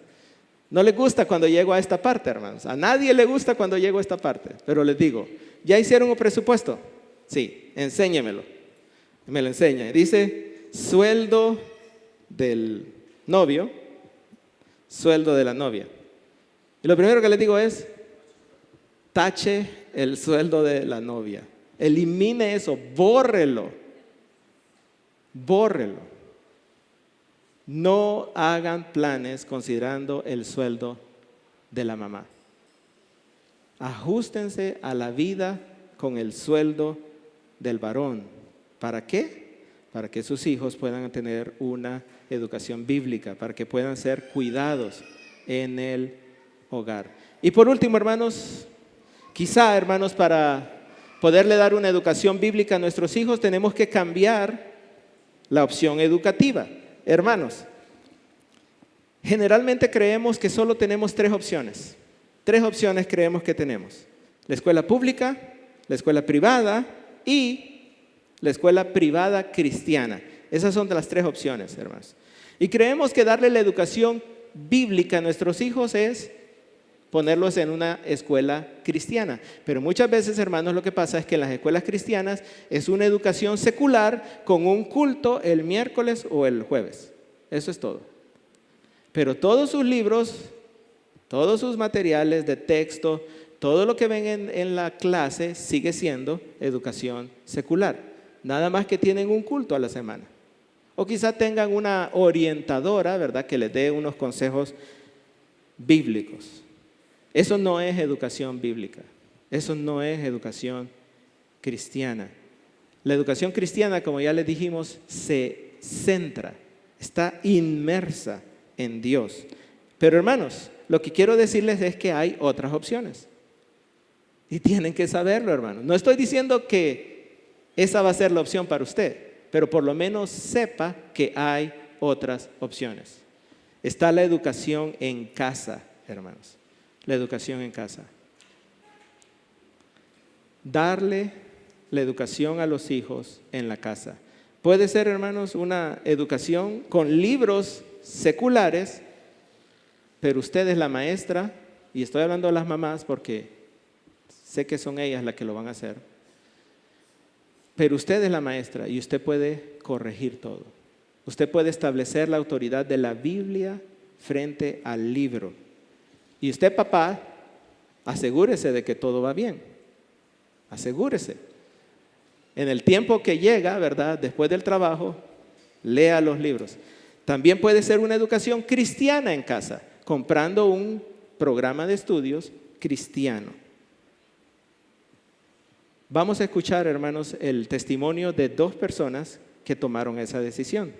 no les gusta cuando llego a esta parte, hermanos. A nadie le gusta cuando llego a esta parte, pero les digo, ¿ya hicieron un presupuesto? Sí, enséñemelo. Me lo enseña. Dice, sueldo del novio, sueldo de la novia. Y lo primero que les digo es, tache el sueldo de la novia. Elimine eso, bórrelo. No hagan planes considerando el sueldo de la mamá. Ajustense a la vida con el sueldo del varón. ¿Para qué? Para que sus hijos puedan tener una educación bíblica, para que puedan ser cuidados en el hogar. Y por último, hermanos, quizá, hermanos, para poderle dar una educación bíblica a nuestros hijos, tenemos que cambiar la opción educativa. Hermanos, generalmente creemos que solo tenemos tres opciones. Tres opciones creemos que tenemos: la escuela pública, la escuela privada y la escuela privada cristiana. Esas son de las tres opciones, hermanos. Y creemos que darle la educación bíblica a nuestros hijos es ponerlos en una escuela cristiana. Pero muchas veces, hermanos, lo que pasa es que en las escuelas cristianas es una educación secular con un culto el miércoles o el jueves. Eso es todo. Pero todos sus libros, todos sus materiales de texto, todo lo que ven en la clase sigue siendo educación secular. Nada más que tienen un culto a la semana. O quizá tengan una orientadora, ¿verdad?, que les dé unos consejos bíblicos. Eso no es educación bíblica. Eso no es educación cristiana. La educación cristiana, como ya les dijimos, se centra, está inmersa en Dios. Pero hermanos, lo que quiero decirles es que hay otras opciones. Y tienen que saberlo, hermanos. No estoy diciendo que esa va a ser la opción para usted, pero por lo menos sepa que hay otras opciones. Está la educación en casa, hermanos. La educación en casa. Darle la educación a los hijos en la casa. Puede ser, hermanos, una educación con libros seculares, pero usted es la maestra, y estoy hablando de las mamás porque sé que son ellas las que lo van a hacer, pero usted es la maestra y usted puede corregir todo. Usted puede establecer la autoridad de la Biblia frente al libro. Y usted, papá, asegúrese de que todo va bien. Asegúrese. En el tiempo que llega, ¿verdad?, después del trabajo, lea los libros. También puede ser una educación cristiana en casa, comprando un programa de estudios cristiano. Vamos a escuchar, hermanos, el testimonio de 2 personas que tomaron esa decisión.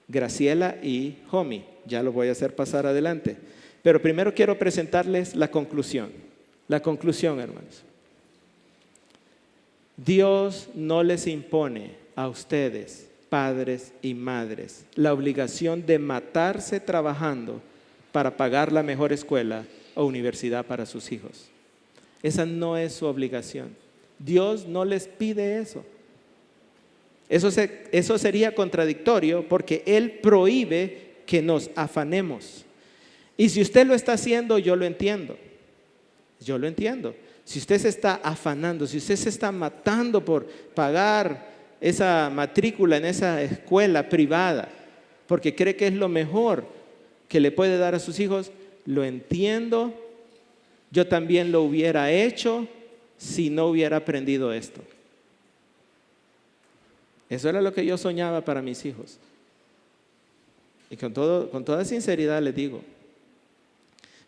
Graciela y Jomi. Ya lo voy a hacer pasar adelante. Pero primero quiero presentarles la conclusión. La conclusión, hermanos. Dios no les impone a ustedes, padres y madres, la obligación de matarse trabajando para pagar la mejor escuela o universidad para sus hijos. Esa no es su obligación. Dios no les pide eso. Eso sería contradictorio porque Él prohíbe que nos afanemos. Y si usted lo está haciendo, yo lo entiendo. Yo lo entiendo. Si usted se está afanando, si usted se está matando por pagar esa matrícula en esa escuela privada, porque cree que es lo mejor que le puede dar a sus hijos, lo entiendo. Yo también lo hubiera hecho si no hubiera aprendido esto. Eso era lo que yo soñaba para mis hijos. Y con toda sinceridad les digo,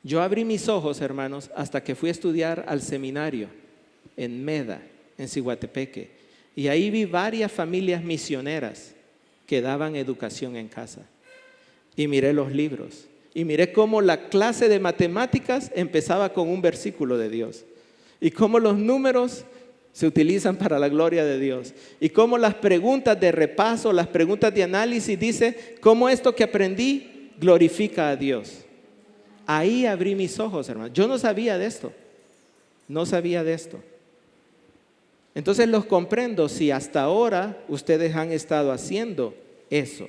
yo abrí mis ojos, hermanos, hasta que fui a estudiar al seminario en Meda, en Ciguatepeque. Y ahí vi varias familias misioneras que daban educación en casa. Y miré los libros. Y miré cómo la clase de matemáticas empezaba con un versículo de Dios. Y cómo los números se utilizan para la gloria de Dios. Y cómo las preguntas de repaso, las preguntas de análisis, dice cómo esto que aprendí glorifica a Dios. Ahí abrí mis ojos, hermanos. Yo no sabía de esto. No sabía de esto. Entonces los comprendo si hasta ahora ustedes han estado haciendo eso.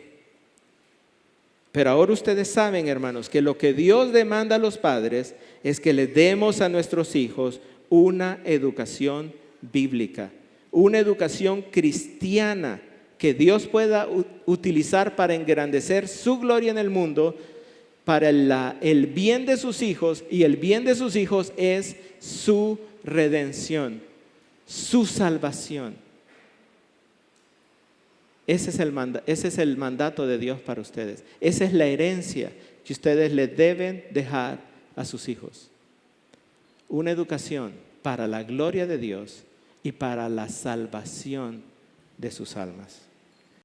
Pero ahora ustedes saben, hermanos, que lo que Dios demanda a los padres es que les demos a nuestros hijos una educación bíblica, una educación cristiana que Dios pueda utilizar para engrandecer su gloria en el mundo, para el bien de sus hijos, y el bien de sus hijos es su redención, su salvación. Ese es el mandato de Dios para ustedes. Esa es la herencia que ustedes le deben dejar a sus hijos. Una educación para la gloria de Dios y para la salvación de sus almas.